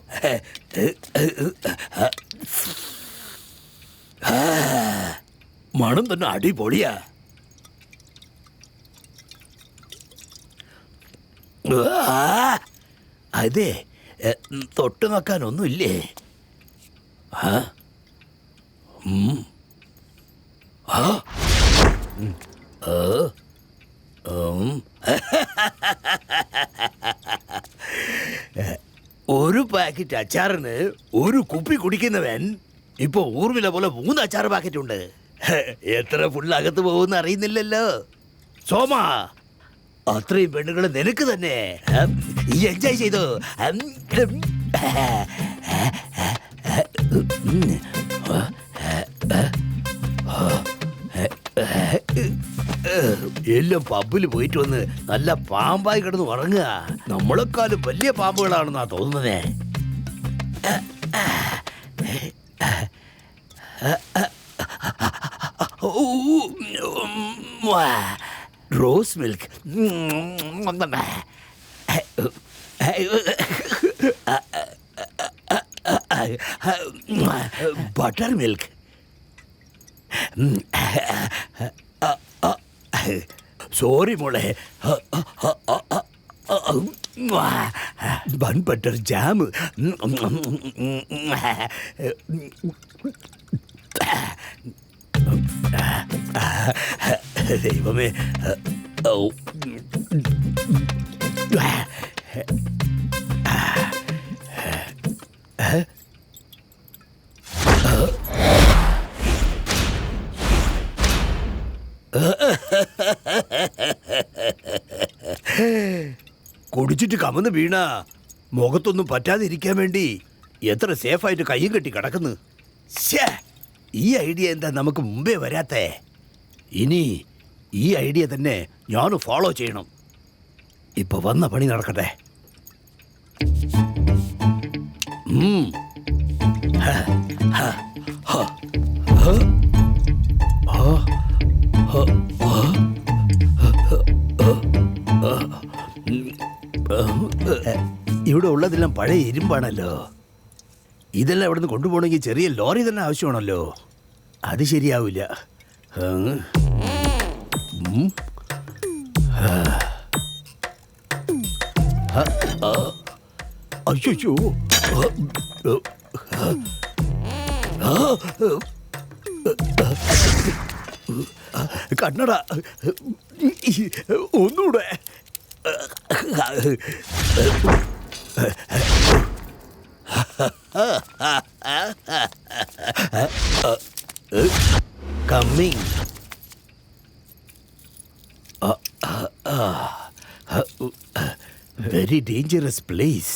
മണം തന്നെ അടിപൊളിയാ. അതെ, തൊട്ട് നോക്കാനൊന്നുമില്ലേ? ഒരു പാക്കറ്റ് അച്ചാറിന് ഒരു കുപ്പി കുടിക്കുന്നവൻ ഇപ്പൊ ഊർമിള പോലെ 3 അച്ചാർ പാക്കറ്റ് ഉണ്ട്. എത്ര ഫുള്ളകത്ത് പോകുന്ന അറിയുന്നില്ലല്ലോ. സോമ, അത്രയും പെണ്ണുകൾ നിനക്ക് തന്നെ. ഈ എൻജോയ് ചെയ്തു. എല്ലാം പബ്ബിൽ പോയിട്ട് വന്ന് നല്ല പാമ്പായി കിടന്ന് ഉറങ്ങുക. നമ്മളെക്കാളും വലിയ പാമ്പുകളാണെന്നാ തോന്നുന്നതേ. Rose milk, butter milk, sorry മോളെ, ബൺ ബട്ടർ ജാം, ദൈവമേ. കുടിച്ചിട്ട് കമന്ന് വീണ മുഖത്തൊന്നും പറ്റാതിരിക്കാൻ വേണ്ടി എത്ര സേഫായിട്ട് കയ്യും കെട്ടി കിടക്കുന്നു. ഈ ഐഡിയ എന്താ നമുക്ക് മുമ്പേ വരാത്തേ? ഇനി ഈ ഐഡിയ തന്നെ ഞാൻ ഫോളോ ചെയ്യണം. ഇപ്പൊ വന്ന പണി നടക്കട്ടെ. ഇവിടെ ഉള്ളതെല്ലാം പഴയ ഇരുമ്പാണല്ലോ. ഇതെല്ലാം ഇവിടുന്ന് കൊണ്ടുപോകണമെങ്കിൽ ചെറിയ ലോറി തന്നെ ആവശ്യമാണല്ലോ. അത് ശരിയാവില്ല. അയ്യോ, കണ്ണട ഒന്നൂടെ. Coming. Very dangerous place.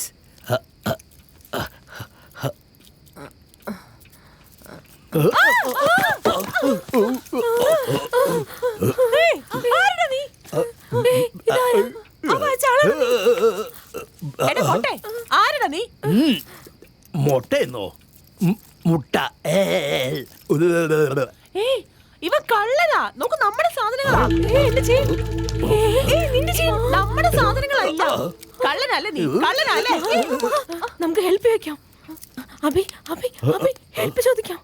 മൊട്ടയെന്നോ? മുട്ട. ഇവ കള്ളനാ. നോക്ക്, നമ്മുടെ സാധനങ്ങളാ. നമ്മുടെ സാധനങ്ങളല്ല. കള്ളനല്ലേ നീ? കള്ളനല്ലേ? നമുക്ക് ഹെൽപ്പ് ചോദിക്കാം. അഭി അഭി അഭി ഹെൽപ്പ് ചോദിക്കാം.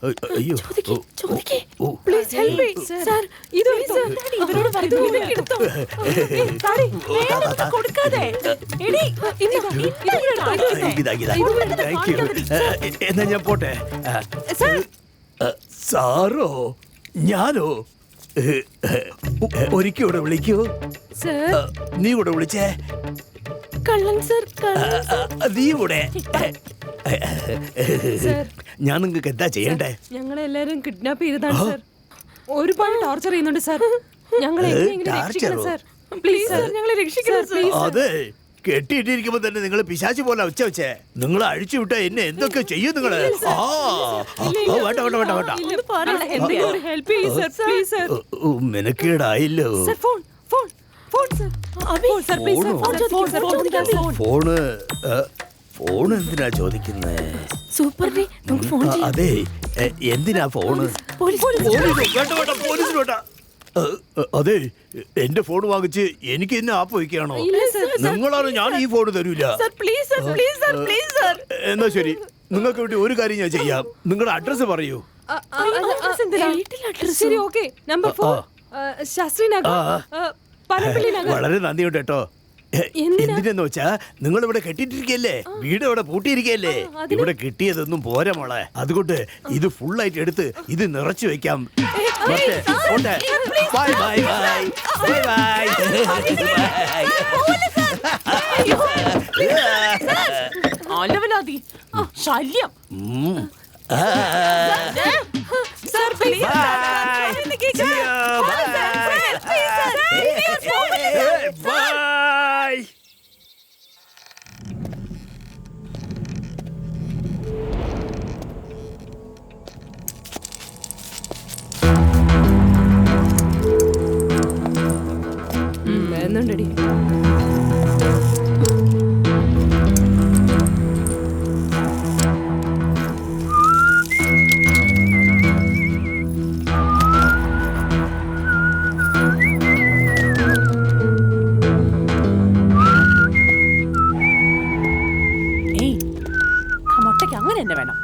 ചോദിക്കേ പ്ലീസ് ഹെൽപ്പ് മീ സർ. ഇത് ഇവരോട് എടുത്തോ. കൊടുക്കാതെ എന്നാ ഞാൻ പോട്ടെ. സാറോ? ഞാനോ? ഒരിക്കൽ ഇവിടെ വിളിക്കൂ. നീ കൂടെ വിളിച്ചേ. കള്ളൻ സർ. നീ കൂടെ. ഞാൻ നിങ്ങൾക്ക് എന്താ ചെയ്യണ്ടേ? ഞങ്ങളെല്ലാരും കിഡ്നാപ്പ് ചെയ്തതാണ് സർ. ഒരുപാട് ടോർച്ചർ ചെയ്യുന്നുണ്ട് സർ. ഞങ്ങളെ രക്ഷിക്കണം സർ. പ്ലീസ് സർ, ഞങ്ങളെ രക്ഷിക്കണം സർ. അതെ, കെട്ടിയിട്ടിരിക്കുമ്പോ തന്നെ നിങ്ങൾ പിശാചി പോലെ ഉച്ച വെച്ചേ. നിങ്ങൾ അഴിച്ചു വിട്ട എന്നെ എന്തൊക്കെ ചെയ്യും നിങ്ങള്? വേണ്ട വേണ്ട വേണ്ട വേണ്ട. ഹെൽപ്പ് ചെയ്യൂ സർ, പ്ലീസ് സർ. മെനക്കേടായില്ലോ. ഫോൺ എന്തിനാ ചോദിക്കുന്നേ? സൂപ്പറിനെ നമുക്ക് ഫോൺ ചെയ്യാം. അതെ, എന്തിനാ ഫോണ്? പോലീസിന് വേണ്ട. അതെ, എന്റെ ഫോൺ വാങ്ങിച്ച് എനിക്ക് എന്നെ ആപ്പ് വയ്ക്കുകയാണോ? നിങ്ങളാണ്. ഞാൻ ഈ ഫോൺ തരൂല. എന്നാ ശരി, നിങ്ങൾക്ക് വേണ്ടി ഒരു കാര്യം ഞാൻ ചെയ്യാം. നിങ്ങളുടെ അഡ്രസ് പറയൂ. ശരി, ഓക്കെ. നമ്പർ 4 ശാസ്ത്രി നഗർ, പനമ്പള്ളി നഗർ. വളരെ നന്ദിയുണ്ട് കേട്ടോ. എന്തിനെന്ന് വെച്ചാ നിങ്ങൾ ഇവിടെ കെട്ടിട്ടിരിക്കല്ലേ, വീട് ഇവിടെ പൂട്ടിയിരിക്കല്ലേ. ഇവിടെ കിട്ടിയതൊന്നും പോരാ മോളെ. അതുകൊണ്ട് ഇത് ഫുള്ളായിട്ട് എടുത്ത് ഇത് നിറച്ചു വെക്കാം. Bye bye bye bye bye. ശല്യം. Sir please. ബൈ. വരുന്നുണ്ടടി. മുട്ടയ്ക്ക് അങ്ങനെ തന്നെ വേണം.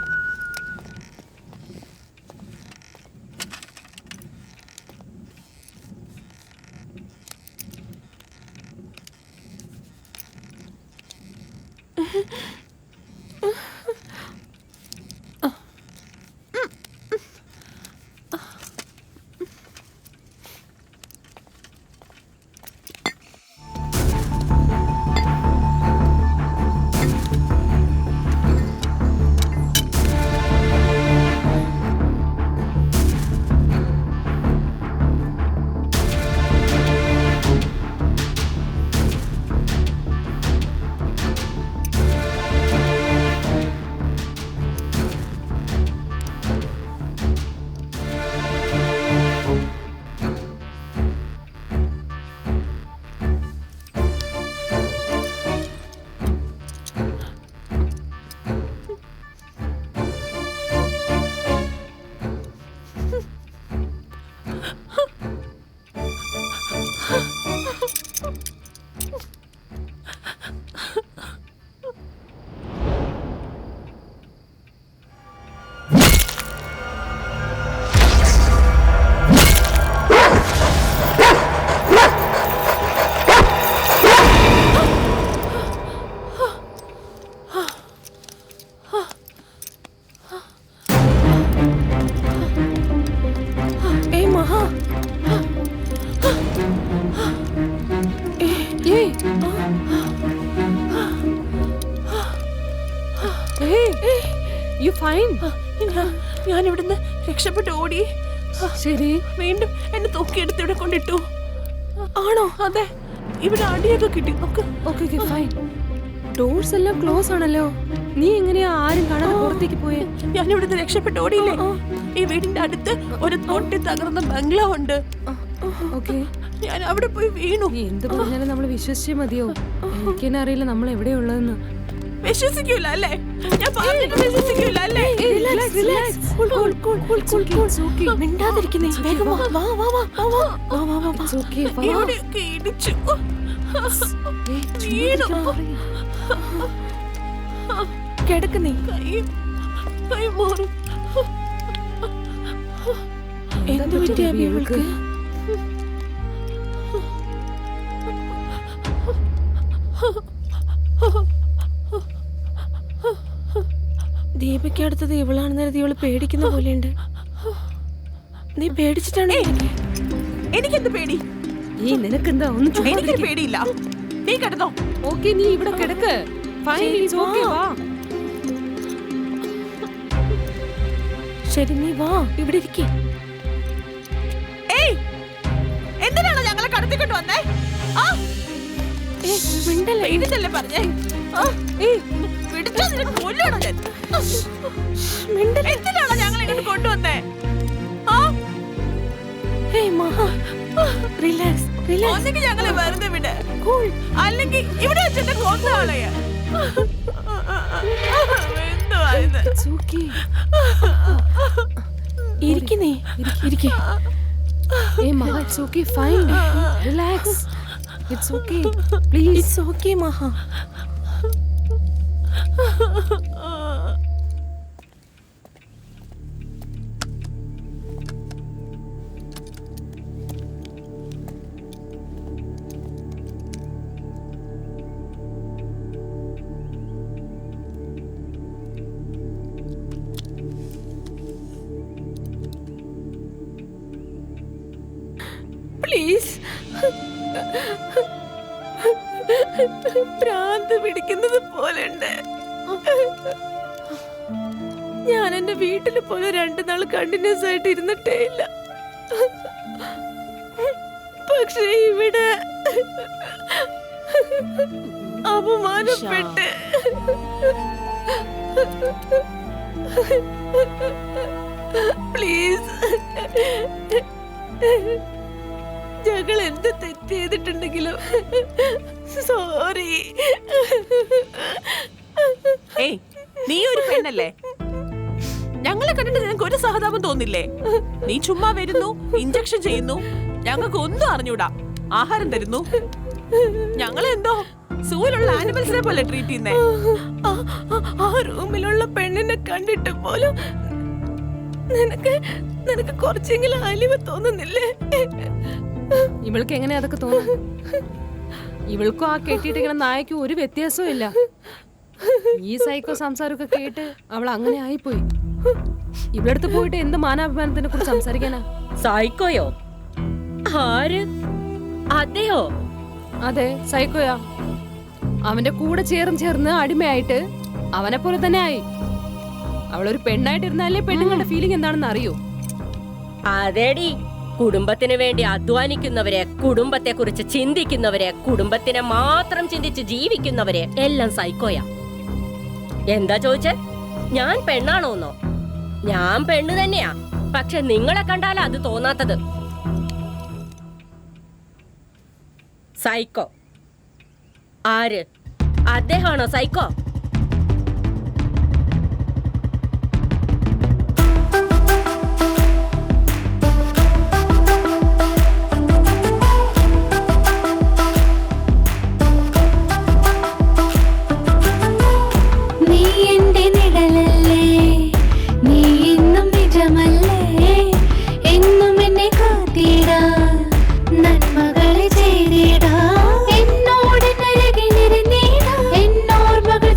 ഞാൻ ഇവിടുന്ന് രക്ഷപ്പെട്ട് ഓടി. ശരി, വീണ്ടും എന്നെ തൂക്കിയെടുത്ത് ഇവിടെ കൊണ്ടിട്ടു. ആണോ? അതെ, ഇവിടെ അടിയൊക്കെ കിട്ടി. Okay fine. ഡോർസ് എല്ലാം ക്ലോസ് ആണല്ലോ. നീ എങ്ങനെയാ ആരും കാണാതെ പുറത്തേക്ക് പോയേ? ഞാൻ ഇവിടുന്ന് രക്ഷപ്പെട്ട് ഓടിയില്ലേ? ഈ വീടിന്റെ അടുത്ത് ഒരു പൊട്ടി തകർന്ന ബംഗ്ലാവ് ഉണ്ട്. ഞാൻ അവിടെ പോയി വീണു. എന്ത് പറഞ്ഞാലും നമ്മൾ വിശ്വസിച്ചേ മതിയോ? എനിക്കെന്നെ അറിയില്ല നമ്മൾ എവിടെയുള്ളതെന്ന്. വിശ്വസിക്കൂല അല്ലേ? ഞാൻ പറഞ്ഞിട്ട് വിശ്വസിക്കൂല അല്ലേ? മിണ്ടാതിരിക്കുന്നേ. വേഗം വാ വാ വാ വാ വാ വാ വാ വാ വാ. ഇവിടെയൊക്കെ ഇടിച്ചു വീണു. കിടക്കുന്നേ. കൈ മാറി. എന്ത് പറ്റി അബി ഇവൾക്ക്? ദീപയ്ക്ക് അടുത്തത് ഇവളാണെന്ന് കരുതി ഇവള് പേടിക്കുന്ന പോലെയുണ്ട്. നീ പേടിച്ചിട്ടാണ്? എനിക്കെന്ത് പേടി? നിനക്കെന്താ ഒന്നും? എനിക്ക് പേടിയില്ല. നീ കിടന്നോ? ഓക്കേ, നീ ഇവിടെ കിടക്ക്. ശരി, നീ വാ, ഇവിടെ ഇരിക്കേ. എന്തിനാണോ ഞങ്ങളെ കടത്തിക്കൊണ്ട് വന്നേ? ഇതല്ലേ പറഞ്ഞേ? എന്തിനാണോ ഞങ്ങൾ ഇങ്ങോട്ട് കൊണ്ടുവന്നേ? ഒന്നെങ്കിൽ ഞങ്ങളെ വെറുതെ വിട്, അല്ലെങ്കിൽ ഇവിടെ വെച്ചിട്ട് കൊന്നാളയ. എന്തുവാ ഇത്? ഇരിക്കുന്നേ, ഇരിക്കേ. Hey Maha, it's okay, fine. Relax. It's okay. Please. It's okay, Maha. Please. ഭ്രാന്ത് പിടിക്കുന്നത് പോലെയുണ്ട്. ഞാൻ എന്റെ വീട്ടില് പോലെ 2 നാൾ കണ്ടിന്യൂസ് ആയിട്ട് ഇരുന്നിട്ടേ ഇല്ല. പക്ഷെ ഇവിടെ അപമാനപ്പെട്ട് പ്ലീസ്. ഞങ്ങൾ എന്ത് തെറ്റ് ചെയ്തിട്ടുണ്ടെങ്കിലും സോറി. നീ ഒരു പെണ്ണല്ലേ? ഞങ്ങളെ കണ്ടിട്ട് നിനക്ക് ഒരു സഹതാപം തോന്നില്ലേ? നീ ചുമ്മാ വരുന്നു, ഇഞ്ചക്ഷൻ ചെയ്യുന്നു, ഞങ്ങൾക്ക് ഒന്നും അറിഞ്ഞൂടാ, ആഹാരം തരുന്നു. ഞങ്ങളെന്തോ സൂയിലുള്ള ആനിമൽസിനെ പോലെ ട്രീറ്റ് ചെയ്യുന്നേ. ആ റൂമിലുള്ള പെണ്ണിനെ കണ്ടിട്ട് പോലും നിനക്ക് കുറച്ചെങ്കിലും അലിവ് തോന്നുന്നില്ലേ? ഇവൾക്ക് എങ്ങനെ അതൊക്കെ തോന്നും? ഇവൾക്കും ആ കെട്ടിയിട്ടിങ്ങനെ നായക്കും ഒരു വ്യത്യാസവും ഇല്ല. ഈ സൈക്കോ സംസാരമൊക്കെ കേട്ട് അവൾ അങ്ങനെ ആയിപ്പോയി. ഇവിടടുത്ത് പോയിട്ട് എന്ത് മാനാഭിമാനത്തിനെ കുറിച്ച് സംസാരിക്കാനാ? സൈക്കോയോ? ആര്? അതെയോ? അതെ, സൈക്കോയാ. അവന്റെ കൂടെ ചേർന്ന് അടിമയായിട്ട് അവനെ പോലെ തന്നെ ആയി. അവളൊരു പെണ്ണായിട്ടിരുന്നാലേ പെണ്ണുങ്ങളുടെ ഫീലിംഗ് എന്താണെന്ന് അറിയൂ. അതേടി, കുടുംബത്തിന് വേണ്ടി അധ്വാനിക്കുന്നവരെ, കുടുംബത്തെ കുറിച്ച് ചിന്തിക്കുന്നവരെ, കുടുംബത്തിനെ മാത്രം ചിന്തിച്ച് ജീവിക്കുന്നവരെ എല്ലാം സൈക്കോയാ. എന്താ ചോദിച്ചേ? ഞാൻ പെണ്ണാണോന്നോ? ഞാൻ പെണ്ണ് തന്നെയാ, പക്ഷെ നിങ്ങളെ കണ്ടാലാ അത് തോന്നാത്തത്. സൈക്കോ ആര്? അദ്ദേഹമാണോ സൈക്കോ? നന്മകളെ ചെയ്തിടാ എന്നോട് നരകിനിരുന്നീടാ എന്നോർമ്മകൾ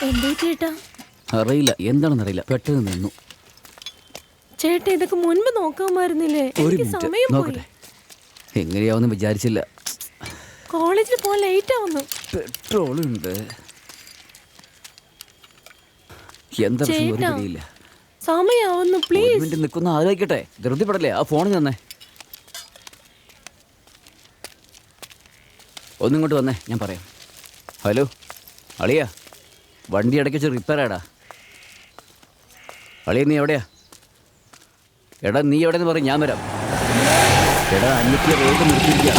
എന്താ ചേട്ടാ? അറിയില്ല, എന്താണെന്ന് അറിയില്ല, പെട്ടെന്ന് നിന്നു. ചേട്ടാ ഇതൊക്കെ മുൻപ് നോക്കാമായിരുന്നില്ലേ? ഒരു എനിക്ക് മിനിറ്റ് സമയം പോയി. നോക്കട്ടെ. എങ്ങനെയാവുമെന്ന് വിചാരിച്ചില്ല. കോളേജിൽ പോകാൻ ലേറ്റ് ആവുന്നു. പെട്രോൾ ഉണ്ട്. എന്താ പ്രശ്നം ഒരു പിടിയില്ല. സമയാവുന്നു, പ്ലീസ്. മിനിറ്റ് നിൽക്കുന്ന ആലോചിക്കട്ടെ. ധൃതിപ്പെടല്ലേ. ആ ഫോൺ തന്നെ ഒന്നിങ്ങോട്ട് വന്നേ, ഞാൻ പറയാം. ഹലോ അളിയാ, വണ്ടി ഇടയ്ക്ക് വെച്ച് റിപ്പയർ ആടാ. അളിയ നീ എവിടെയാ? എടാ നീ എവിടെയെന്ന് പറയും, ഞാൻ വരാം. എടാ അന്യത്തിലെ റോഡ് നിർത്തിയിരിക്കുക.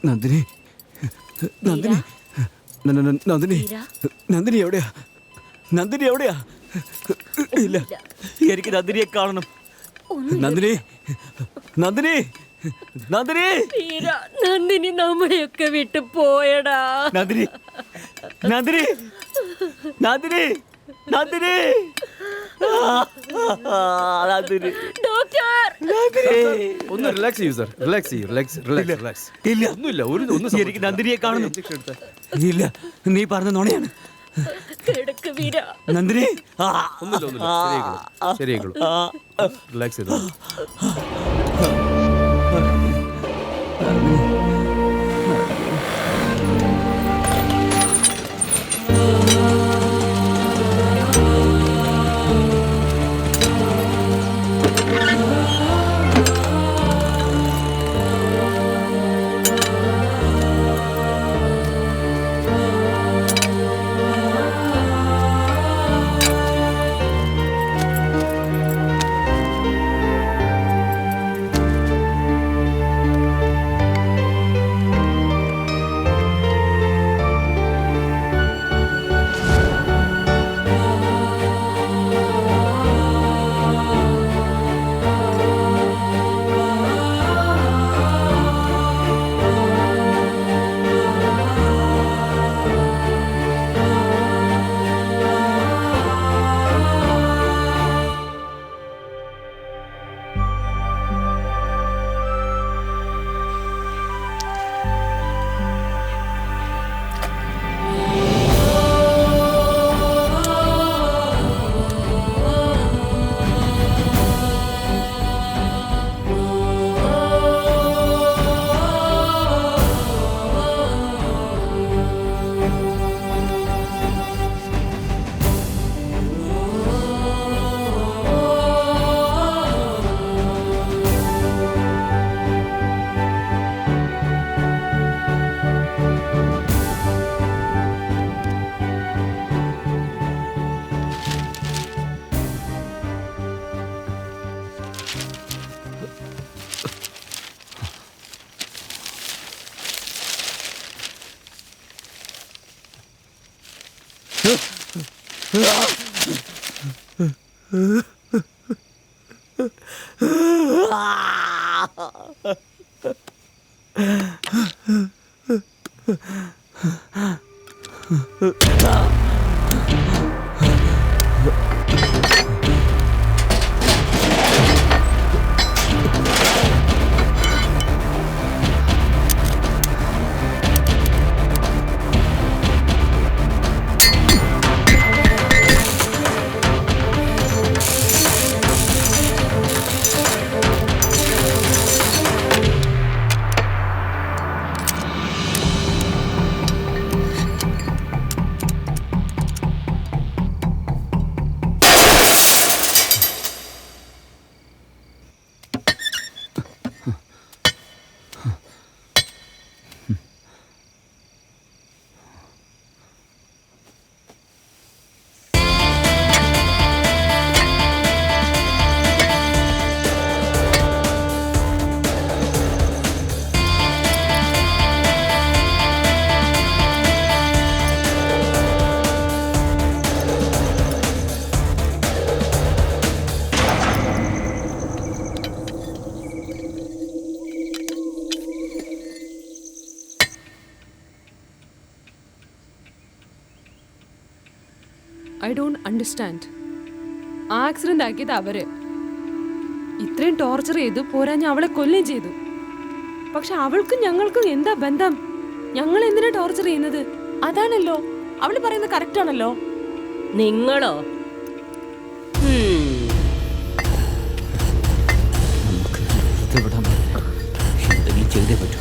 നന്ദിനി, നന്ദിനി, നന്ദിനി, നന്ദിനി എവിടെയാ? നന്ദിനി എവിടെയാ? ഇല്ല, എനിക്ക് നന്ദിനിയെ കാണണം. നന്ദിനി, നന്ദിനി, നന്ദിനി, നന്ദിനി നമ്മളെയൊക്കെ വിട്ടു പോയടാ. നന്ദിനി, നന്ദിനി, നന്ദിനി, നന്ദിനി, ഒന്ന് റിലാക്സ് ചെയ്യൂ സർ. റിലാക്സ് ചെയ്യൂ. റിലാക്സ്. ഇല്ല, ഒന്നുമില്ല. എനിക്ക് നന്ദിനിയെ കാണണം. ഇല്ല, നീ പറഞ്ഞ നുണയാണ്. നന്ദിനി, ഒന്നുമില്ല. ശരിയായിക്കോളൂ. റിലാക്സ് ചെയ്തോ. I don't understand. ആക്സിഡന്റ് ആക്കിയത് അവര്. ഇത്രയും ടോർച്ചർ ചെയ്തു പോരാഞ്ഞ അവളെ കൊല്ലുകയും ചെയ്തു. പക്ഷെ അവൾക്കും ഞങ്ങൾക്കും എന്താ ബന്ധം? ഞങ്ങൾ എന്തിനാ ടോർച്ചർ ചെയ്യുന്നത്? അതാണല്ലോ അവള് പറയുന്നത് കറക്റ്റ് ആണല്ലോ. നിങ്ങളോ? ചെയ്തേ പറ്റൂ.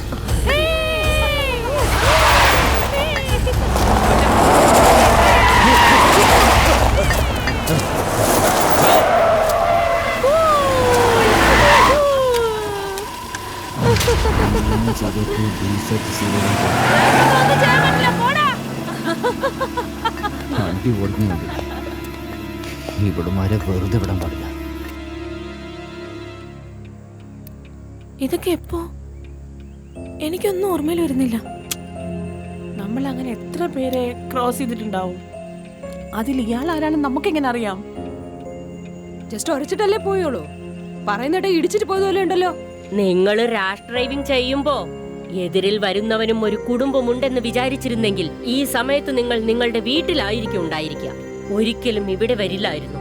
വണ്ടി ഓടുന്നുണ്ട്. ഇവിടുമാരെ വെറുതെ വിടാൻ പാടില്ല. ഇതൊക്കെ എപ്പോ? എനിക്കൊന്നും ഓർമ്മയിൽ വരുന്നില്ല. നമ്മൾ അങ്ങനെ എത്ര പേരെ ക്രോസ് ചെയ്തിട്ടുണ്ടാവും. അതിൽ ഇയാൾ ആരാണെന്ന് നമുക്കെങ്ങനെ അറിയാം? ജസ്റ്റ് ഒരച്ചിട്ടല്ലേ പോയോളൂ. പറയുന്നിട്ട് ഇടിച്ചിട്ട് പോയതുപോലെ ഉണ്ടല്ലോ. നിങ്ങൾ റാഷ് ഡ്രൈവിംഗ് ചെയ്യുമ്പോ എതിരിൽ വരുന്നവനും ഒരു കുടുംബമുണ്ടെന്ന് വിചാരിച്ചിരുന്നെങ്കിൽ ഈ സമയത്ത് നിങ്ങൾ നിങ്ങളുടെ വീട്ടിലായിരിക്കും ഉണ്ടായിരിക്കുക. ഒരിക്കലും ഇവിടെ വരില്ലായിരുന്നു.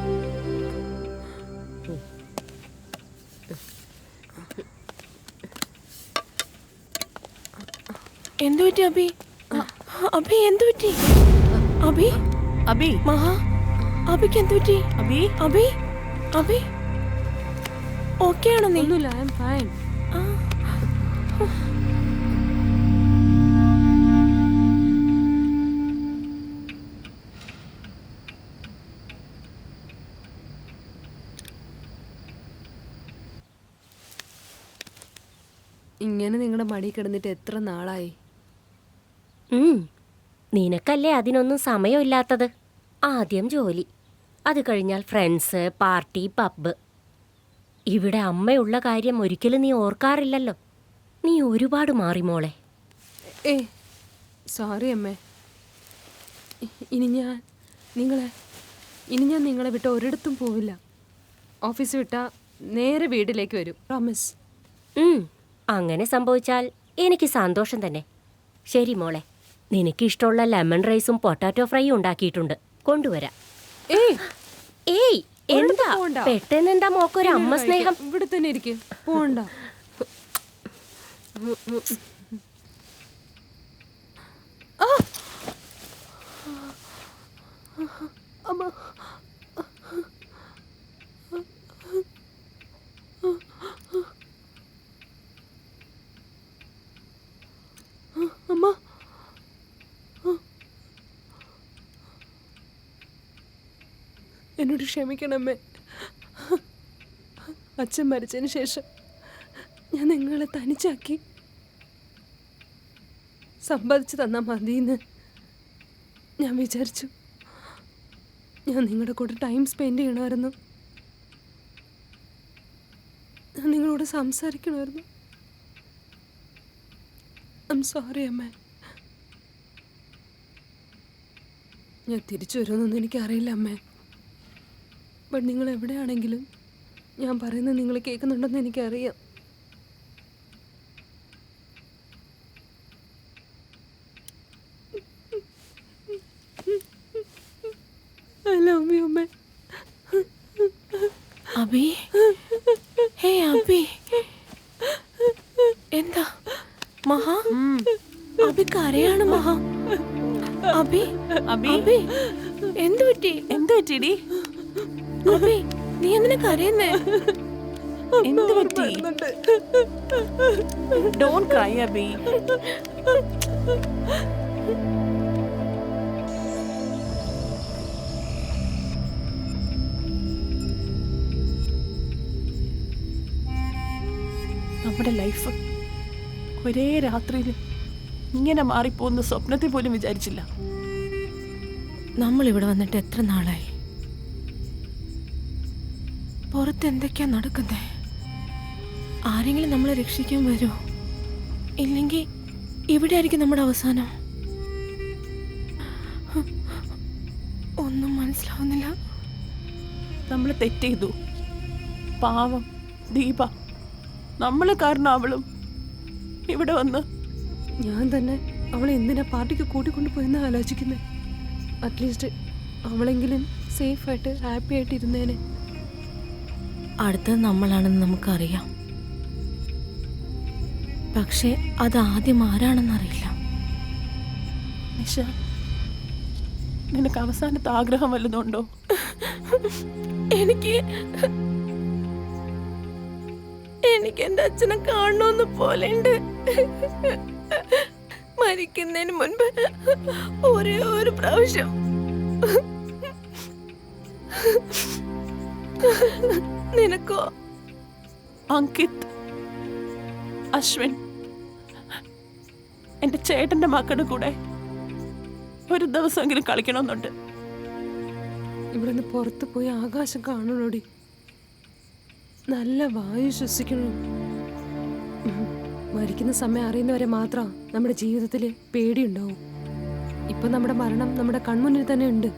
എന്തു പറ്റി അബി? അബി എന്തു പറ്റി? അബി അബി മഹാ അബിക്ക് എന്തു പറ്റി? അബി അബി അബി ഓക്കെ ആണോ നീ? ഒന്നുമില്ല, ഐ ആം ഫൈൻ. ഇങ്ങനെ നിങ്ങളുടെ മടി കിടന്നിട്ട് എത്ര നാളായി? നിനക്കല്ലേ അതിനൊന്നും സമയമില്ലാത്തത്. ആദ്യം ജോലി, അത് കഴിഞ്ഞാൽ ഫ്രണ്ട്സ്, പാർട്ടി, പബ്ബ്. ഇവിടെ അമ്മയുള്ള കാര്യം ഒരിക്കലും നീ ഓർക്കാറില്ലല്ലോ. നീ ഒരുപാട് മാറി മോളെ. സോറി അമ്മേ. ഇനി ഞാൻ നിങ്ങളെ വിട്ട് ഒരിടത്തും പോവില്ല. ഓഫീസ് വിട്ടാ നേരെ വീട്ടിലേക്ക് വരും, പ്രോമിസ്. അങ്ങനെ സംഭവിച്ചാൽ എനിക്ക് സന്തോഷം തന്നെ. ശരി മോളെ, നിനക്ക് ഇഷ്ടമുള്ള ലെമൺ റൈസും പൊട്ടാറ്റോ ഫ്രൈയും ഉണ്ടാക്കിയിട്ടുണ്ട്, കൊണ്ടുവരാം. ഏയ് എന്താ പെട്ടെന്നെന്താ മോക്കൊരു അമ്മ സ്നേഹം? ഇവിടെ തന്നെ ഇരിക്കും, പോണ്ട. അമ്മ അമ്മ എന്നോട് ക്ഷമിക്കണമേ. അച്ഛൻ മരിച്ചതിന് ശേഷം ഞാൻ നിങ്ങളെ തനിച്ചാക്കി. സമ്പാദിച്ചു തന്നാൽ മതിയെന്ന് ഞാൻ വിചാരിച്ചു. ഞാൻ നിങ്ങളുടെ കൂടെ ടൈം സ്പെൻഡ് ചെയ്യണമായിരുന്നു. ഞാൻ നിങ്ങളോട് സംസാരിക്കണമായിരുന്നു. ഐ എം സോറി അമ്മ. ഞാൻ തിരിച്ചു വരുമെന്നൊന്നും എനിക്കറിയില്ല അമ്മേ. ബട്ട് നിങ്ങൾ എവിടെയാണെങ്കിലും ഞാൻ പറയുന്നത് നിങ്ങൾ കേൾക്കുന്നുണ്ടെന്ന് എനിക്കറിയാം. I love you, അമ്മേ. അബി, ഹേ അബി, എന്താ മഹാ? അബി കരയാണ് മഹാ. അബി അബി അബി എന്തു പറ്റി? എന്ത് പറ്റിടി? അബി നീ എന്തിനാ കരയുന്നേ? എന്ത് പറ്റി? Don't cry Abi. നമ്മുടെ ലൈഫ് ഒരേ രാത്രിയിൽ ഇങ്ങനെ മാറിപ്പോകുന്ന സ്വപ്നത്തെ പോലും വിചാരിച്ചില്ല. നമ്മൾ ഇവിടെ വന്നിട്ട് എത്ര നാളായി? പുറത്ത് എന്തൊക്കെയാ നടക്കുന്നേ? ആരെങ്കിലും നമ്മളെ രക്ഷിക്കാൻ വരുമോ? ഇല്ലെങ്കിൽ ഇവിടെ ആയിരിക്കും നമ്മുടെ അവസാനം. ഒന്നും മനസ്സിലാവുന്നില്ല. നമ്മൾ തെറ്റ് ചെയ്തു. പാവം ദീപ, നമ്മൾ കാരണം അവളും ഇവിടെ വന്ന്. ഞാൻ തന്നെ അവളെ എന്തിനാ പാർട്ടിക്ക് കൂട്ടിക്കൊണ്ടു പോയെന്ന് ആലോചിക്കുന്നത്. അറ്റ്ലീസ്റ്റ് അവളെങ്കിലും സേഫായിട്ട് ഹാപ്പി ആയിട്ട് ഇരുന്നേനെ. അടുത്തത് നമ്മളാണെന്ന് നമുക്കറിയാം, പക്ഷെ അത് ആദ്യം ആരാണെന്നറിയില്ല. നിഷ, നിനക്ക് അവസാനത്തെ ആഗ്രഹം വല്ലതുണ്ടോ? എനിക്ക് എന്റെ അച്ഛനെ കാണണമെന്ന് പോലെയുണ്ട്. മരിക്കുന്നതിന് മുൻപ് ഒരേ ഒരു പ്രാവശ്യം. നിനക്കോ? അങ്കിത്, അശ്വിൻ, എന്റെ ചേട്ടന്റെ മക്കളുടെ കൂടെ ഒരു ദിവസമെങ്കിലും കളിക്കണമെന്നുണ്ട്. ഇവിടുന്ന് പുറത്ത് പോയി ആകാശം കാണണോടി, നല്ല വായു ശ്വസിക്കണം. മരിക്കുന്ന സമയം അറിയുന്നവരെ മാത്രം നമ്മുടെ ജീവിതത്തിൽ പേടിയുണ്ടാവും. ഇപ്പൊ നമ്മുടെ മരണം നമ്മുടെ കൺമുന്നിൽ തന്നെ ഉണ്ട്.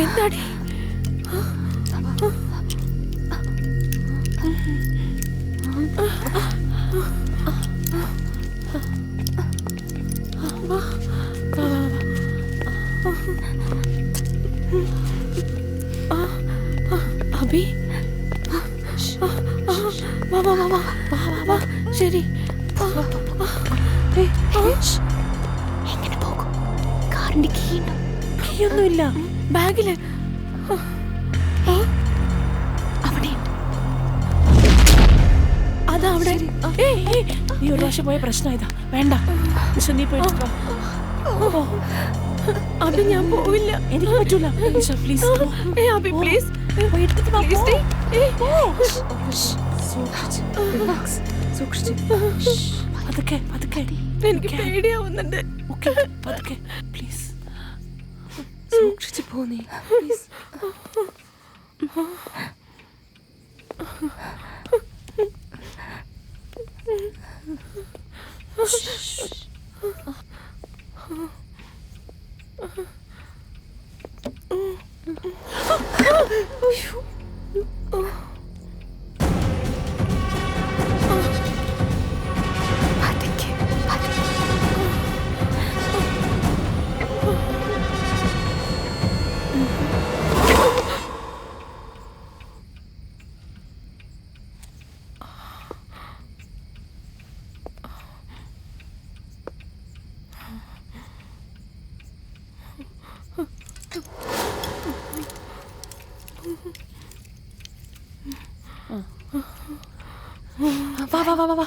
എന്താടി? അബി, ശരി. എങ്ങനെ പോകും? കാറിന്റെ കീണ്ടോ? കീയൊന്നുമില്ല ബാഗില്. അവിടെ അതാ അവിടെ. നീ ഒരു പ്രാവശ്യം പോയ പ്രശ്നം ഇതാ. വേണ്ട നിഷ, നീ പോയി എടുത്തോ. അബി ഞാൻ പോവില്ല, എനിക്ക് പറ്റൂല. നിഷ പ്ലീസ്. അബി പ്ലീസ്. പതുക്കെ പതുക്കെ. എനിക്ക് പേടിയാവുന്നുണ്ട്. പതുക്കെ പ്ലീസ്. സൂക്ഷിച്ചു പോന്നേ പ്ലീസ്. വാ വാ വാ വാ വാ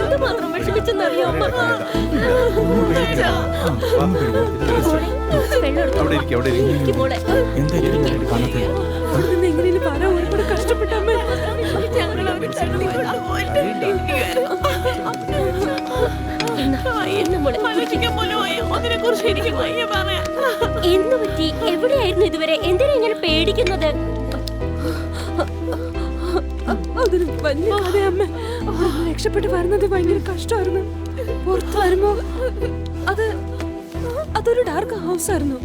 എന്തുമാത്രം വിഷമിച്ചെന്നറിയോ അമ്മ? എങ്ങനെയും പറ, ഒരുപാട് കഷ്ടപ്പെട്ടമ്മേ. എന്തു പറ്റി? എവിടെയായിരുന്നു ഇതുവരെ? എന്തിനാ ഇങ്ങനെ പേടിക്കുന്നത്? അതൊരു വലിയ കഥയമ്മേ. രക്ഷപ്പെട്ട് വരുന്നത് ഭയങ്കര കഷ്ടമായിരുന്നു. പുറത്തു വരുമ്പോ അതൊരു ഡാർക്ക് ഹൗസ് ആയിരുന്നു.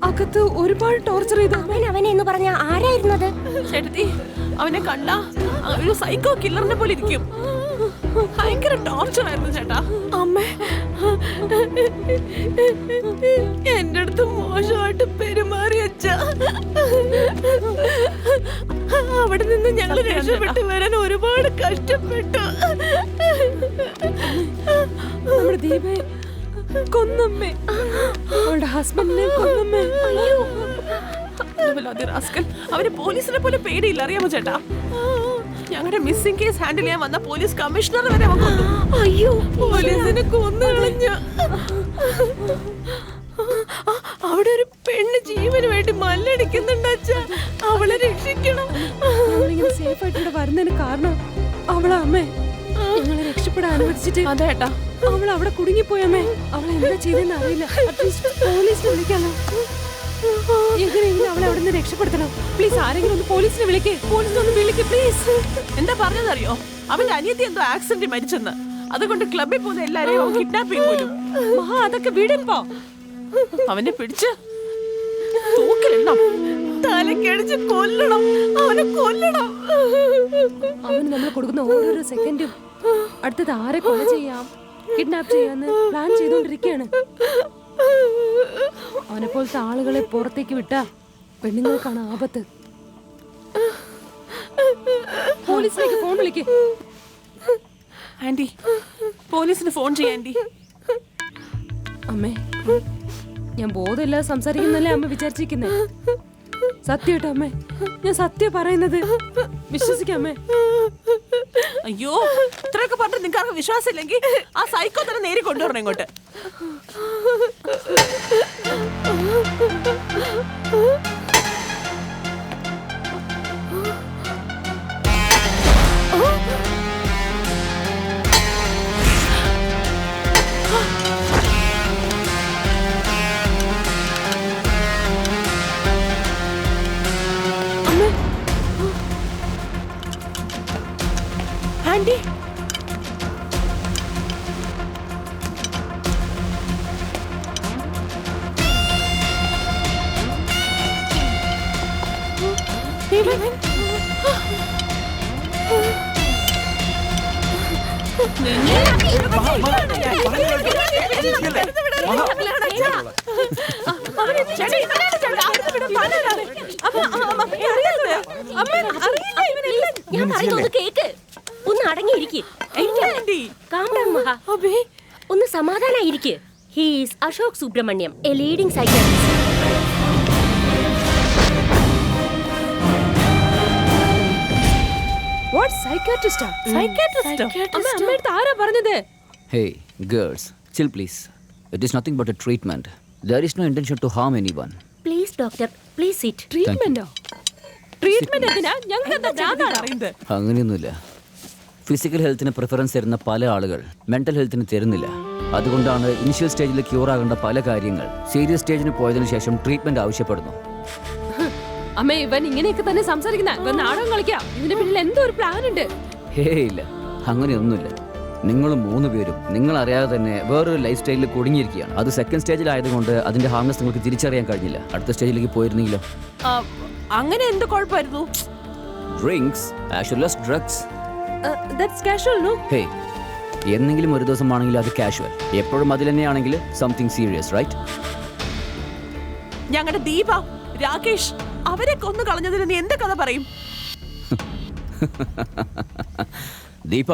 അകത്ത് ഒരുപാട് ടോർച്ചർ ചെയ്തു. അവനെ എന്ന് പറഞ്ഞ ആരായിരുന്നത്? ചേട്ടത്തി, അവനെ കണ്ട ഒരു സൈക്കോ കില്ലറിനെ പോലെ ഇരിക്കും. ഭയങ്കര ടോർച്ചർ ആയിരുന്നു ചേട്ടാ. അമ്മേ, എന്റെ അടുത്ത് മോശമായിട്ട് പെരുമാറി അച്ഛാ. അവിടെ നിന്ന് ഞങ്ങൾ രക്ഷപ്പെട്ട് വരാൻ ഒരുപാട് കഷ്ടപ്പെട്ടു. നമ്മുടെ ദീപയെ കൊന്നമ്മേ, അവളുടെ ഹസ്ബൻഡിനെ കൊന്നമ്മേ. അവന് പോലീസിനെ പോലെ പേടിയില്ല, അറിയാമോ ചേട്ടാ? ഞങ്ങളുടെ മിസ്സിംഗ് കേസ് ഹാൻഡിൽ ചെയ്യാൻ വന്ന പോലീസ് കമ്മീഷണർ വരെ അവൻ കൊന്നു. അയ്യോ, പോലീസിനെ കൊന്നു കളഞ്ഞു. അവിടെ ഒരു പെണ്ണ് ജീവന് വേണ്ടി മല്ലടിക്കുന്നുണ്ട് അച്ഛാ. അവളെ രക്ഷിക്കണം. സേഫ് ആയിട്ട് ഇവിടെ വരുന്നതിന് കാരണം അവളാ അമ്മേ. ഞങ്ങളെ രക്ഷപ്പെടാൻ അനുവദിച്ചിട്ട് അതേട്ടാ, അവൾ അവിടെ കുടുങ്ങിപ്പോയമ്മേ. അവൾ എന്താ ചെയ്തെന്ന് അറിയില്ല. പോലീസിനെ വിളിക്കാലോ. എങ്ങനെയെങ്കിലും അവളെ അവിടെ നിന്ന് രക്ഷപ്പെടുത്തണം. പ്ലീസ്, ആരെങ്കിലും ഒന്ന് പോലീസിനെ വിളിക്കേ. പോലീസിനൊന്ന് വിളിക്കേ പ്ലീസ്. എന്താ പറഞ്ഞതറിയോ? അവന്റെ അനിയത്തി എന്തോ ആക്സിഡന്റ് മരിച്ചെന്ന്. അതുകൊണ്ട് ക്ലബിൽ പോകുന്ന എല്ലാരെയും കിഡ്നാപ്പ് ചെയ്യും പോലും. മഹാ, അതൊക്കെ വിടുമ്പോ അവനെ പിടിച്ച് തൂക്കിലിടണം, തലക്കടിച്ച് കൊല്ലണം. അവനെ കൊല്ലണം. അവന് നമ്മൾ കൊടുക്കുന്ന ഓരോരോ സെക്കൻഡും അടുത്തത് ആരെ കൊല ചെയ്യാം, കിഡ്നാപ്പ് ചെയ്യാന്ന് പ്ലാൻ ചെയ്തോണ്ടിരിക്കുകയാണ്. അവനെ പോലത്തെ ആളുകളെ പുറത്തേക്ക് വിട്ടാ പെണ്ണുങ്ങൾക്കാണ് ആപത്ത്. പോലീസിലേക്ക് ഫോൺ വിളിക്കേ. ആന്റി, പോലീസിന് ഫോൺ ചെയ്യാൻ ആന്റി. അമ്മേ, ഞാൻ ബോധമില്ലാതെ സംസാരിക്കുന്നല്ലേ അമ്മ വിചാരിച്ചിരിക്കുന്നേ? സത്യമായിട്ടോ അമ്മേ, ഞാൻ സത്യം പറയുന്നത്. വിശ്വസിക്കാമേ. അയ്യോ, ഇത്രയൊക്കെ പറഞ്ഞിട്ട് നിങ്ങൾക്ക് വിശ്വാസം ഇല്ലെങ്കിൽ ആ സൈക്കോ തന്നെ നേരി കൊണ്ടുവരണം ഇങ്ങോട്ട്. ആന്റി, ഞാൻ പറയുന്നത് കേക്ക്. ഒന്ന് അടങ്ങിയിരിക്കും. ഒന്ന് സമാധാനായിരിക്കെ. He's Ashok Subrahmanyam, a leading psychiatrist. What psychiatrist? അമ്മയുടെ ആരാ പറഞ്ഞത്? Hey, girls, chill please. It is nothing but a treatment. There is no intention to harm anyone. Please doctor, please sit. ട്രീറ്റ്മെന്റോ? ട്രീറ്റ്മെന്റ് എന്തിനാ? ഞങ്ങൾക്ക് എന്താ ഭ്രാന്താണോ? അങ്ങനെയൊന്നുമില്ല. ഫിസിക്കൽ ഹെൽത്തിന് പ്രിഫറൻസ് തരുന്ന പല ആളുകൾ മെന്റൽ ഹെൽത്തിന് തരുന്നില്ല. അതുകൊണ്ടാണ് ഇനിഷ്യൽ സ്റ്റേജിൽ ക്യൂർ ആകേണ്ട പല കാര്യങ്ങൾ സീരിയസ് സ്റ്റേജിന് പോയതിനു ശേഷം ട്രീറ്റ്മെന്റ് ആവശ്യപ്പെടുന്നു. അമ്മ, ഇവൻ ഇങ്ങനെയൊക്കെ തന്നെ സംസാരിക്കുന്ന ഇവൻ നാടകം കളിക്കാം. ഇതിന് പിന്നിൽ എന്തോ ഒരു പ്ലാൻ ഉണ്ട്. ഹേ ഇല്ല, അങ്ങനെയൊന്നുമില്ല. നിങ്ങൾ 3 പേരും നിങ്ങൾ അറിയാതെ തന്നെ വേറൊരു ലൈഫ് സ്റ്റൈലിൽ കുടുങ്ങിയിരിക്കുകയാണ്. അത് സെക്കൻഡ് സ്റ്റേജിലായതുകൊണ്ട് അതിന്റെ ഹാർമസ് നിങ്ങൾക്ക് തിരിച്ചറിയാൻ കഴിഞ്ഞില്ല. അടുത്ത സ്റ്റേജിലേക്ക് പോയിരുന്നെങ്കിലോ? അങ്ങനെ എന്ത് കുഴപ്പമായിരുന്നു? Drinks as well as drugs that's casual no. Hey, എന്നെങ്കിലും ഒരു ദിവസം ആണെങ്കിലും അത് കാഷ്വൽ, എപ്പോഴും അതിൽ തന്നെയാണെങ്കിൽ സംതിങ് സീരിയസ്, റൈറ്റ്? ഞങ്ങളുടെ ദീപ, രാകേഷ് അവരെ കൊന്നു കളഞ്ഞതിന് നീ എന്ത് കഥ പറയും? ദീപ,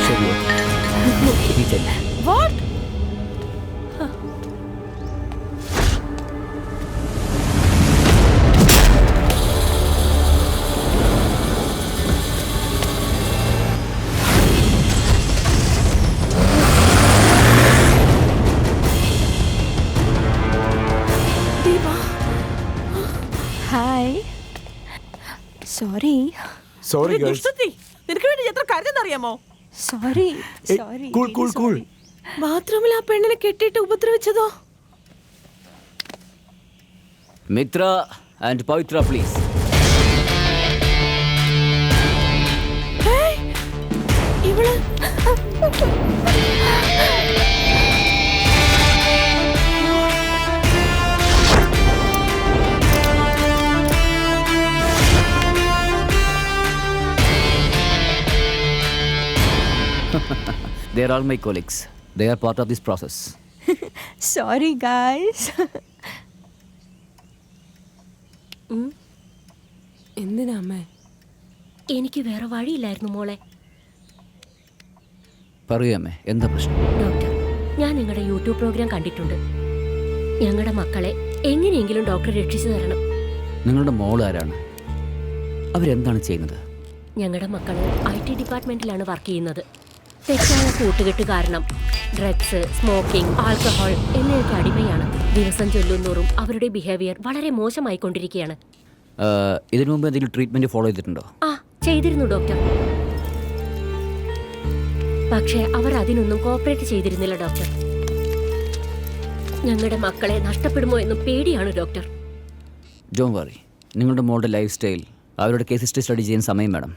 ശരി, നീ ചെല്ല്. വാട്ട്? ഹായ്, സോറി സോറി ഒരു ഗേൾസ്. ദുഷ്ടത്തി, നിനക്ക് വേണ്ടി എത്ര കരുതെന്നറിയാമോ? Sorry sorry. Cool cool cool. ബാത്റൂമിൽ ആ പെണ്ണിനെ കെട്ടിയിട്ട് ഉപദ്രവിച്ചതോ? Mithra and Pavithra please. ഇവള് They are all my colleagues. They are part of this process. Sorry guys. എന്തിനാ അമ്മേ? എനിക്ക് വേറെ വഴിയില്ലായിരുന്നു മോളെ. പറയൂമ്മേ, എന്താ പ്രശ്നം? ഡോക്ടർ, ഞാൻ നിങ്ങളുടെ യൂട്യൂബ് പ്രോഗ്രാം കണ്ടിട്ടുണ്ട്. ഞങ്ങളുടെ മക്കളെ എങ്ങനെയെങ്കിലും ഡോക്ടർ രക്ഷിച്ചു തരണം. നിങ്ങളുടെ മോൾ ആരാണ്? അവരെന്താണ് ചെയ്യുന്നത്? ഞങ്ങളുടെ മക്കൾ IT ഡിപ്പാർട്ട്മെന്റിലാണ് വർക്ക് ചെയ്യുന്നത്. തെറ്റായ കൂട്ടുകെട്ട് കാരണം ഡ്രഗ്സ്, സ്മോക്കിംഗ്, ആൽക്കഹോൾ എന്നിവയ്ക്ക് അടിമയാണ്. ദിവസം ചൊല്ലുന്നോറും അവരുടെ ബിഹേവിയർ വളരെ മോശമായിക്കൊണ്ടിരിക്കുകയാണ്. ഇതിനു മുമ്പ് എന്തെങ്കിലും ട്രീറ്റ്മെന്റ് ഫോളോ ചെയ്തിട്ടുണ്ടോ? ചെയ്തിരുന്നു ഡോക്ടർ. പക്ഷേ അവർ അതിനൊന്നും കോപ്പറേറ്റ് ചെയ്തിരുന്നില്ല ഡോക്ടർ. ഞങ്ങളുടെ മക്കളെ നഷ്ടപ്പെടുമോ എന്ന് പേടിയാണ് ഡോക്ടർ. ഡോണ്ട് വറി, നിങ്ങളുടെ മോളുടെ ലൈഫ് സ്റ്റൈൽ, അവരുടെ കേസ് ഹിസ്റ്ററി സ്റ്റഡി ചെയ്യാൻ സമയം വേണം.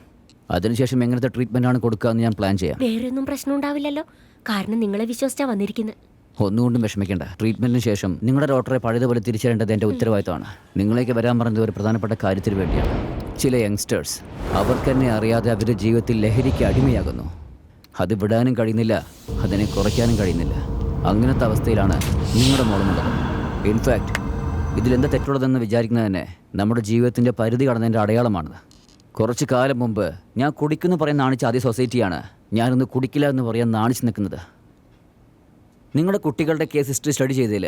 അതിനുശേഷം എങ്ങനത്തെ ട്രീറ്റ്മെന്റ് ആണ് കൊടുക്കുക എന്ന് ഞാൻ പ്ലാൻ ചെയ്യാം. വേറൊന്നും പ്രശ്നം ഉണ്ടാവില്ലല്ലോ, കാരണം നിങ്ങളെ വിശ്വസിച്ചാ വന്നിരിക്കുന്നത്. ഒന്നുകൊണ്ടും വിഷമിക്കേണ്ട. ട്രീറ്റ്മെന്റിന് ശേഷം നിങ്ങളുടെ ഡോക്ടറെ പഴയതുപോലെ തിരിച്ചറിയേണ്ടത് എൻ്റെ ഉത്തരവാദിത്തമാണ്. നിങ്ങളേക്ക് വരാൻ പറഞ്ഞത് ഒരു പ്രധാനപ്പെട്ട കാര്യത്തിന് വേണ്ടിയാണ്. ചില യങ്സ്റ്റേഴ്സ് അവർക്ക് തന്നെ അറിയാതെ അവരുടെ ജീവിതത്തിൽ ലഹരിക്ക് അടിമയാകുന്നു. അത് വിടാനും കഴിയുന്നില്ല, അതിനെ കുറയ്ക്കാനും കഴിയുന്നില്ല. അങ്ങനത്തെ അവസ്ഥയിലാണ് നിങ്ങളുടെ മോളുമുള്ളത്. ഇൻഫാക്റ്റ് ഇതിലെന്താ തെറ്റുള്ളതെന്ന് വിചാരിക്കുന്നത് തന്നെ നമ്മുടെ ജീവിതത്തിൻ്റെ പരിധി കടന്നതിൻ്റെ അടയാളമാണ്. കുറച്ച് കാലം മുമ്പ് ഞാൻ കുടിക്കുന്നു പറയാൻ നാണിച്ച അതേ സൊസൈറ്റിയാണ് ഞാനൊന്ന് കുടിക്കില്ല എന്ന് പറയാൻ നാണിച്ച് നിൽക്കുന്നത്. നിങ്ങളുടെ കുട്ടികളുടെ കേസ് ഹിസ്റ്ററി സ്റ്റഡി ചെയ്തതിൽ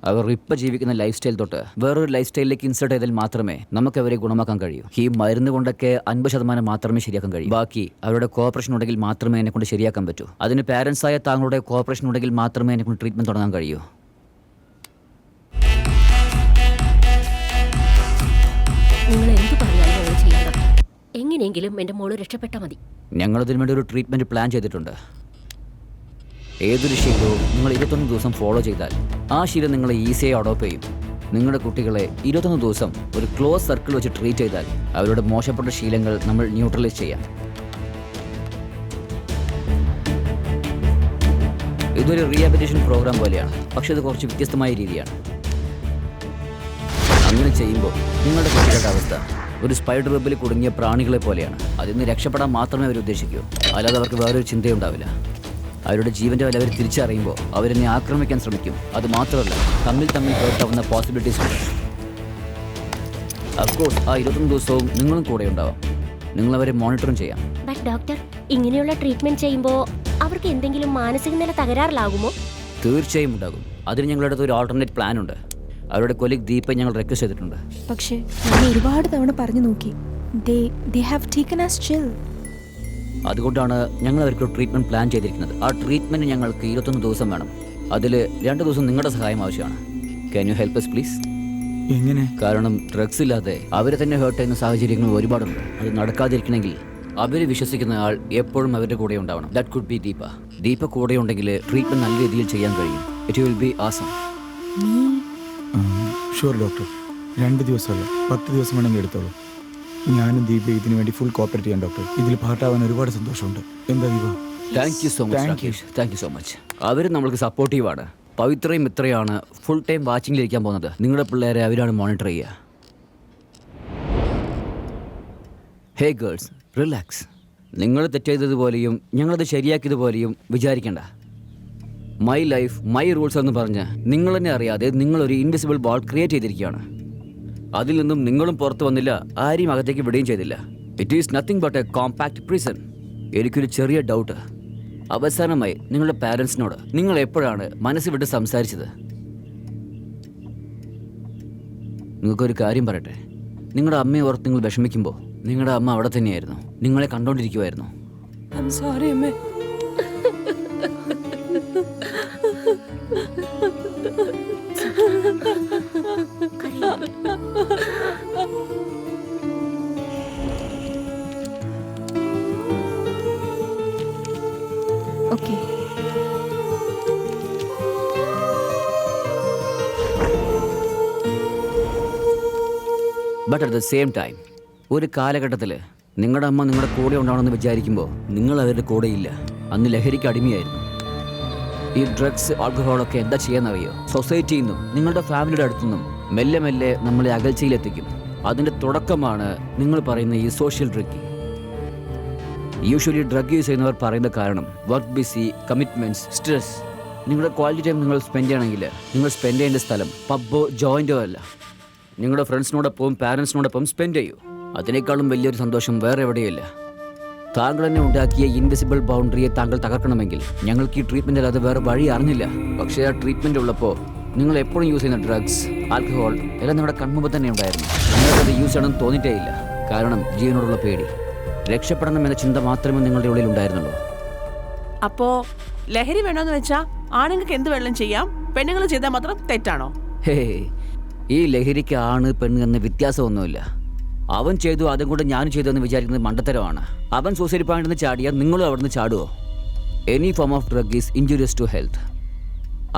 അവർ ഇപ്പം ജീവിക്കുന്ന ലൈഫ് സ്റ്റൈൽ തൊട്ട് വേറൊരു ലൈഫ് സ്റ്റൈലിലേക്ക് ഇൻസേർട്ട് ചെയ്താൽ മാത്രമേ നമുക്ക് അവരെ ഗുണമാക്കാൻ കഴിയൂ. ഈ മരുന്ന് കൊണ്ടൊക്കെ 50% മാത്രമേ ശരിയാക്കാൻ കഴിയൂ. ബാക്കി അവരുടെ കോപ്പറേഷൻ ഉണ്ടെങ്കിൽ മാത്രമേ എന്നെ കൊണ്ട് ശരിയാക്കാൻ പറ്റൂ. അതിന് പാരൻസായ താങ്കളുടെ കോപ്പറേഷൻ ഉണ്ടെങ്കിൽ മാത്രമേ എന്നെ കൊണ്ട് ട്രീറ്റ്മെൻറ്റ് തുടങ്ങാൻ കഴിയൂ. നിങ്ങൾ എന്ത് പറഞ്ഞാലും ഞങ്ങൾ ചെയ്യാം ഡോക്ടർ. എങ്ങനെയെങ്കിലും എൻ്റെ മോള് രക്ഷപ്പെട്ടാൽ മതി. ഞങ്ങളതിനു വേണ്ടി ഒരു ട്രീറ്റ്മെൻറ്റ് പ്ലാൻ ചെയ്തിട്ടുണ്ട്. ഏതൊരു ശീലവും നിങ്ങൾ 21 ദിവസം ഫോളോ ചെയ്താൽ ആ ശീലം നിങ്ങളെ ഈസിയായി അഡോപ്റ്റ് ചെയ്യും. നിങ്ങളുടെ കുട്ടികളെ 21 ദിവസം ഒരു ക്ലോസ് സർക്കിൾ വെച്ച് ട്രീറ്റ് ചെയ്താൽ അവരുടെ മോശപ്പെട്ട ശീലങ്ങൾ നമ്മൾ ന്യൂട്രലൈസ് ചെയ്യാം. ഇതൊരു റീഹാബിലിറ്റേഷൻ പ്രോഗ്രാം പോലെയാണ്, പക്ഷേ ഇത് കുറച്ച് വ്യത്യസ്തമായ രീതിയാണ്. അങ്ങനെ ചെയ്യുമ്പോൾ നിങ്ങളുടെ കുട്ടികളുടെ അവസ്ഥ ഒരു സ്പൈഡർ വെബിൽ കുടുങ്ങിയ പ്രാണികളെ പോലെയാണ്. അതിൽ നിന്ന് രക്ഷപ്പെടാൻ മാത്രമേ അവർ ഉദ്ദേശിക്കൂ, അല്ലാതെ അവർക്ക് വേറൊരു ചിന്തയുണ്ടാവില്ല. അവരുടെ ജീവൻ്റെ വില അവർ തിരിച്ചറിയുമ്പോൾ അവരെന്നെ ആക്രമിക്കാൻ ശ്രമിക്കും. അത് മാത്രമല്ല, തമ്മിൽ ഹേർട്ടാവുന്ന പോസിബിലിറ്റീസ് ഉണ്ട്. അഫ്കോഴ്സ് ആ 21 ദിവസവും നിങ്ങളും കൂടെ ഉണ്ടാവാം. നിങ്ങളവരെ മോണിറ്ററും ചെയ്യാം. ബട്ട് ഡോക്ടർ, ഇങ്ങനെയുള്ള ട്രീറ്റ്മെന്റ് ചെയ്യുമ്പോൾ അവർക്ക് എന്തെങ്കിലും മാനസിക നില തകരാറിലാകുമോ? തീർച്ചയായും ഉണ്ടാകും. അതിന് ഞങ്ങളുടെ അടുത്ത് ഒരു ആൾട്ടർനേറ്റ് പ്ലാൻ ഉണ്ട്. അവരുടെ കൊലീഗ് ദീപ ഞങ്ങൾ റിക്വസ്റ്റ് ചെയ്തിട്ടുണ്ട്. പക്ഷേ ഞാൻ ഒരുപാട് തവണ പറഞ്ഞു നോക്കി. They have taken us chill. അതുകൊണ്ടാണ് ഞങ്ങൾ അവർക്ക് ട്രീറ്റ്മെൻറ്റ് പ്ലാൻ ചെയ്തിരിക്കുന്നത്. ആ ട്രീറ്റ്മെൻറ്റ് ഞങ്ങൾക്ക് 21 ദിവസം വേണം. അതിൽ 2 ദിവസം നിങ്ങളുടെ സഹായം ആവശ്യമാണ്. Can you help us please? എങ്ങനെ? കാരണം ഡ്രഗ്സ് ഇല്ലാതെ അവരെ തന്നെ ഹേർട്ട് ചെയ്യുന്ന സാഹചര്യങ്ങൾ ഒരുപാടുണ്ട്. അത് നടക്കാതിരിക്കണമെങ്കിൽ അവർ വിശ്വസിക്കുന്ന ആൾ എപ്പോഴും അവരുടെ കൂടെ ഉണ്ടാവണം. That could be Deepa. Deepa കൂടെ ഉണ്ടെങ്കിൽ ട്രീറ്റ്മെൻറ്റ് നല്ല രീതിയിൽ ചെയ്യാൻ കഴിയും. It will be Assam. Sure doctor. 2 ദിവസമല്ല, 10 ദിവസം വേണമെങ്കിൽ എടുത്തോളൂ. ഞാനും ദീപ ഇതിനു വേണ്ടി ഫുൾ കോപ്പറേറ്റ് ചെയ്യാം ഡോക്ടർ. ഇതിൽ പാർട്ടാവാൻ ഒരുപാട് സന്തോഷമുണ്ട്. എന്താ Deepa? Thank you so much Rakesh. Thank you so much. അവർ നമ്മൾക്ക് സപ്പോർട്ടീവാണ്. പവിത്രയും മിത്രയാണ് ഫുൾ ടൈം വാച്ചിങ്ങിലിരിക്കാൻ പോകുന്നത്. നിങ്ങളുടെ പിള്ളേരെ അവരാണ് മോണിറ്റർ ചെയ്യുക. ഹേ ഗേൾസ്, റിലാക്സ്. നിങ്ങൾ തെറ്റെയ്തതുപോലെയും ഞങ്ങളത് ശരിയാക്കിയതുപോലെയും വിചാരിക്കേണ്ട. മൈ ലൈഫ് മൈ റൂൾസ് എന്ന് പറഞ്ഞ് നിങ്ങൾ തന്നെ അറിയാതെ നിങ്ങളൊരു ഇൻവിസിബിൾ വാൾ ക്രിയേറ്റ് ചെയ്തിരിക്കുകയാണ്. അതിൽ നിന്നും നിങ്ങളും പുറത്തു വന്നില്ല, ആരെയും അകത്തേക്ക് വിടുകയും ചെയ്തില്ല. It is nothing but A compact prison. എനിക്കൊരു ചെറിയ ഡൗട്ട്. അവസാനമായി നിങ്ങളുടെ പാരൻസിനോട് നിങ്ങൾ എപ്പോഴാണ് മനസ്സ് വിട്ട് സംസാരിച്ചത്? നിങ്ങൾക്കൊരു കാര്യം പറയട്ടെ. നിങ്ങളുടെ അമ്മയെ ഓർത്ത് നിങ്ങൾ വിഷമിക്കുമ്പോൾ നിങ്ങളുടെ അമ്മ അവിടെ തന്നെയായിരുന്നു, നിങ്ങളെ കണ്ടോണ്ടിരിക്കുമായിരുന്നു. I'm sorry, അമ്മേ. Okay. But at the same time ഒരു കാലഘട്ടത്തിൽ നിങ്ങളുടെ അമ്മ നിങ്ങളുടെ കൂടെ ഉണ്ടാവണമെന്ന് വിചാരിക്കുമ്പോൾ നിങ്ങൾ അവരുടെ കൂടെയില്ല. അന്ന് ലഹരിക്ക് അടിമയായിരുന്നു. ഈ ഡ്രഗ്സ് ആൽക്കഹോളൊക്കെ എന്താ ചെയ്യാന്നറിയോ? സൊസൈറ്റിയിൽ നിന്നും നിങ്ങളുടെ ഫാമിലിയുടെ അടുത്തുനിന്നും മെല്ലെ മെല്ലെ നമ്മളെ അകൽച്ചയിലെത്തിക്കും. അതിൻ്റെ തുടക്കമാണ് നിങ്ങൾ പറയുന്ന ഈ സോഷ്യൽ ഡ്രഗിങ്. യൂഷ്വലി ഡ്രഗ് യൂസ് ചെയ്യുന്നവർ പറയുന്ന കാരണം വർക്ക് ബിസി, കമ്മിറ്റ്മെൻറ്റ്സ്, സ്ട്രെസ്. നിങ്ങളുടെ ക്വാളിറ്റി ടൈം നിങ്ങൾ സ്പെൻഡ് ചെയ്യണമെങ്കിൽ നിങ്ങൾ സ്പെൻഡ് ചെയ്യേണ്ട സ്ഥലം പബ്ബോ ജോയിൻറ്റോ അല്ല, നിങ്ങളുടെ ഫ്രണ്ട്സിനോടൊപ്പം പാരൻസിനോടൊപ്പം സ്പെൻഡ് ചെയ്യൂ. അതിനേക്കാളും വലിയൊരു സന്തോഷം വേറെ എവിടെയില്ല. താങ്കൾ തന്നെ ഉണ്ടാക്കിയ ഇൻവിസിബിൾ ബൗണ്ടറിയെ താങ്കൾ തകർക്കണമെങ്കിൽ ഞങ്ങൾക്ക് ഈ ട്രീറ്റ്മെൻ്റ് അല്ലാതെ വേറെ വഴി അറിഞ്ഞില്ല. പക്ഷേ ആ ട്രീറ്റ്മെൻ്റ് ഉള്ളപ്പോൾ നിങ്ങൾ എപ്പോഴും യൂസ് ചെയ്യുന്ന ഡ്രഗ്സ്, ആൽക്കഹോൾ എല്ലാം നിങ്ങളുടെ കൺമുമ്പ് തന്നെ ഉണ്ടായിരുന്നു. നിങ്ങൾക്കത് യൂസ് ചെയ്യണമെന്ന് തോന്നിയിട്ടേ ഇല്ല. കാരണം ജീവനോടുള്ള പേടി, രക്ഷപ്പെടണം എന്ന ചിന്ത മാത്രമേ നിങ്ങളുടെ ഉള്ളിൽ ഉണ്ടായിരുന്നുള്ളൂ. അപ്പോ ലഹരി വേണമെന്ന് വെച്ചാ ആണുങ്ങൾക്ക് എന്ത് വെള്ളം ചെയ്യാം, പെണ്ണുങ്ങൾ ചെയ്താൽ മാത്രം തെറ്റാണോ? ഹേ, ഈ ലഹരിക്ക് ആണ് പെണ്ണ് എന്ന വ്യത്യാസമൊന്നുമില്ല. അവൻ ചെയ്തു അതും കൂടെ ഞാനും ചെയ്തു എന്ന് വിചാരിക്കുന്നത് മണ്ടത്തരമാണ്. അവൻ സൂസൈഡ് പോയിന്റിൽ ചാടിയാൽ നിങ്ങളും അവിടെ നിന്ന് ചാടുമോ? Any form of drug is injurious to health.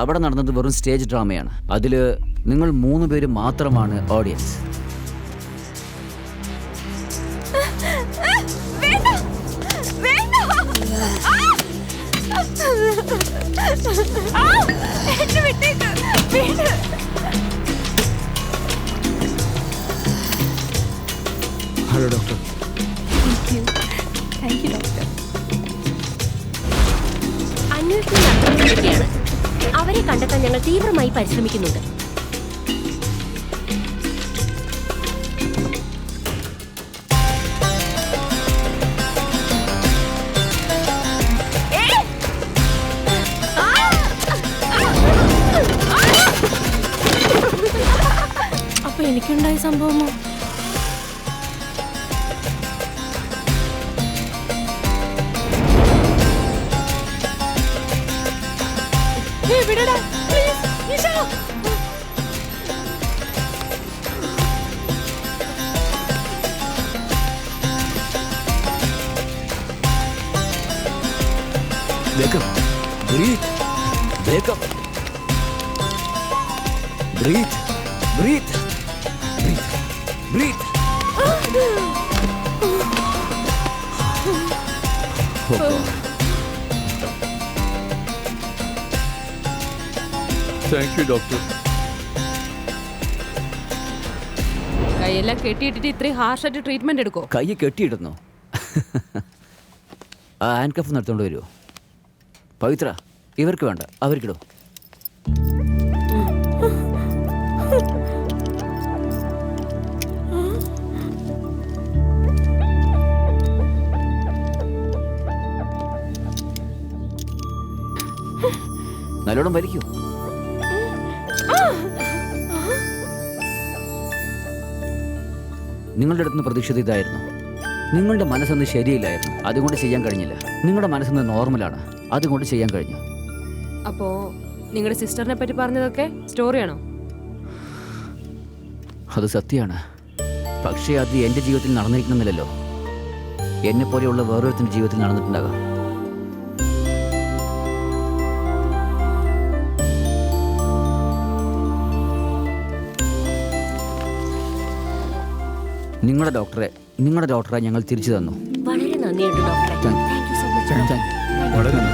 അവിടെ നടന്നത് വെറും സ്റ്റേജ് ഡ്രാമയാണ്. അതിൽ നിങ്ങൾ 3 പേര് മാത്രമാണ് audience. Hello doctor. Thank you, doctor. അന്വേഷണം നടത്തിക്കൊണ്ടിരിക്കുകയാണ്. അവരെ കണ്ടെത്താൻ ഞങ്ങൾ തീവ്രമായി പരിശ്രമിക്കുന്നുണ്ട്. അപ്പൊ എനിക്കുണ്ടായ സംഭവമോ? Wake up. Breathe. Wake up. Breathe. Breathe. Breathe. Breathe. Oh God. Thank you doctor. കൈയെല്ലാം കെട്ടിയിട്ടിട്ട് ഇത്രയും ഹാർഷായിട്ട് ട്രീറ്റ്മെന്റ് എടുക്കോ? കൈ കെട്ടിയിടുന്നു. ആ ഹാൻഡ് കഫ് നടത്തോണ്ട് വരുമോ? പവിത്ര, ഇവർക്ക് വേണ്ട, അവർക്കിടും. നല്ലോണം വലിക്കൂ. നിങ്ങളുടെ അടുത്ത് നിന്ന് പ്രതീക്ഷിത ഇതായിരുന്നു. നിങ്ങളുടെ മനസ്സൊന്ന് ശരിയില്ലായിരുന്നു, അതുകൊണ്ട് ചെയ്യാൻ കഴിഞ്ഞില്ല. നിങ്ങളുടെ മനസ്സൊന്ന് നോർമലാണ്, അതുകൊണ്ട് ചെയ്യാൻ കഴിഞ്ഞു. അപ്പോ നിങ്ങളുടെ സിസ്റ്ററിനെ പറ്റി പറഞ്ഞതൊക്കെ സ്റ്റോറിയാണോ? അത് സത്യമാണ്. പക്ഷേ അത് എൻ്റെ ജീവിതത്തിൽ നടന്നിരിക്കണമെന്നില്ലല്ലോ. എന്നെ പോലെയുള്ള വേറൊരുത്തിൻ്റെ ജീവിതത്തിൽ നടന്നിട്ടുണ്ടാകാം. നിങ്ങളുടെ ഡോക്ടറെ ഞങ്ങൾ തിരിച്ചു തന്നു. വളരെ നന്ദിയുണ്ട് ഡോക്ടറെ. Thank you so much. വളരെ നന്ദി.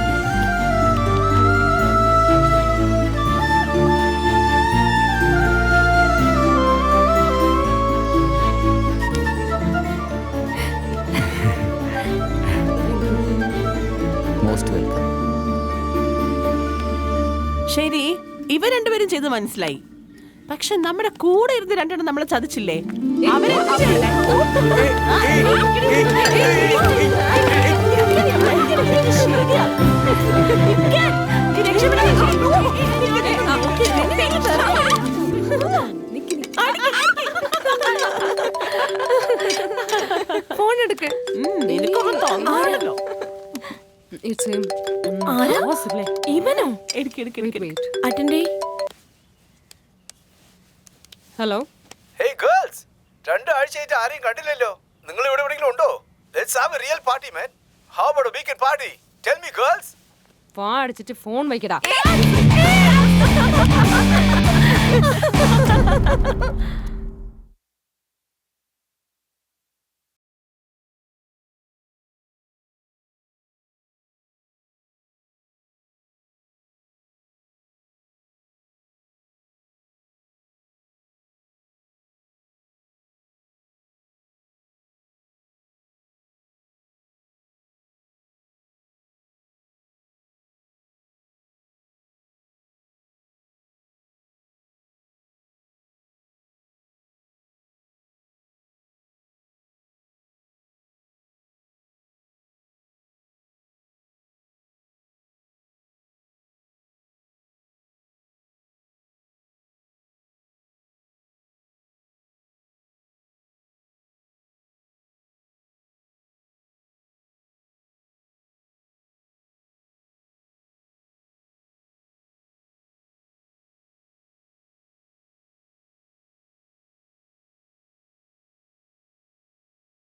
കൈകാര്യം ചെയ്ത് മനസ്സിലായി. പക്ഷെ നമ്മുടെ കൂടെ ഇരുന്ന് രണ്ടെണ്ണം നമ്മളെ ചതിച്ചില്ലേ? അവരെ ഫോൺ എടുക്ക്. നിനക്കൊന്നും തോന്നാണല്ലോ. It's him. ആരാ? Possibly. ഇവനോ? Wait. അറ്റൻഡ് ചെയ്. Hello. ഹേയ് ഗേൾസ്, 2 ആഴ്ചയായിട്ട് ആരെയും കണ്ടില്ലല്ലോ. നിങ്ങൾ ഇവിടെ എവിടെയെങ്കിലും ഉണ്ടോ? Let's have A real party man. How about A weekend party? Tell me girls. വാ അടിച്ചിട്ട് ഫോൺ വയ്ക്കടാ.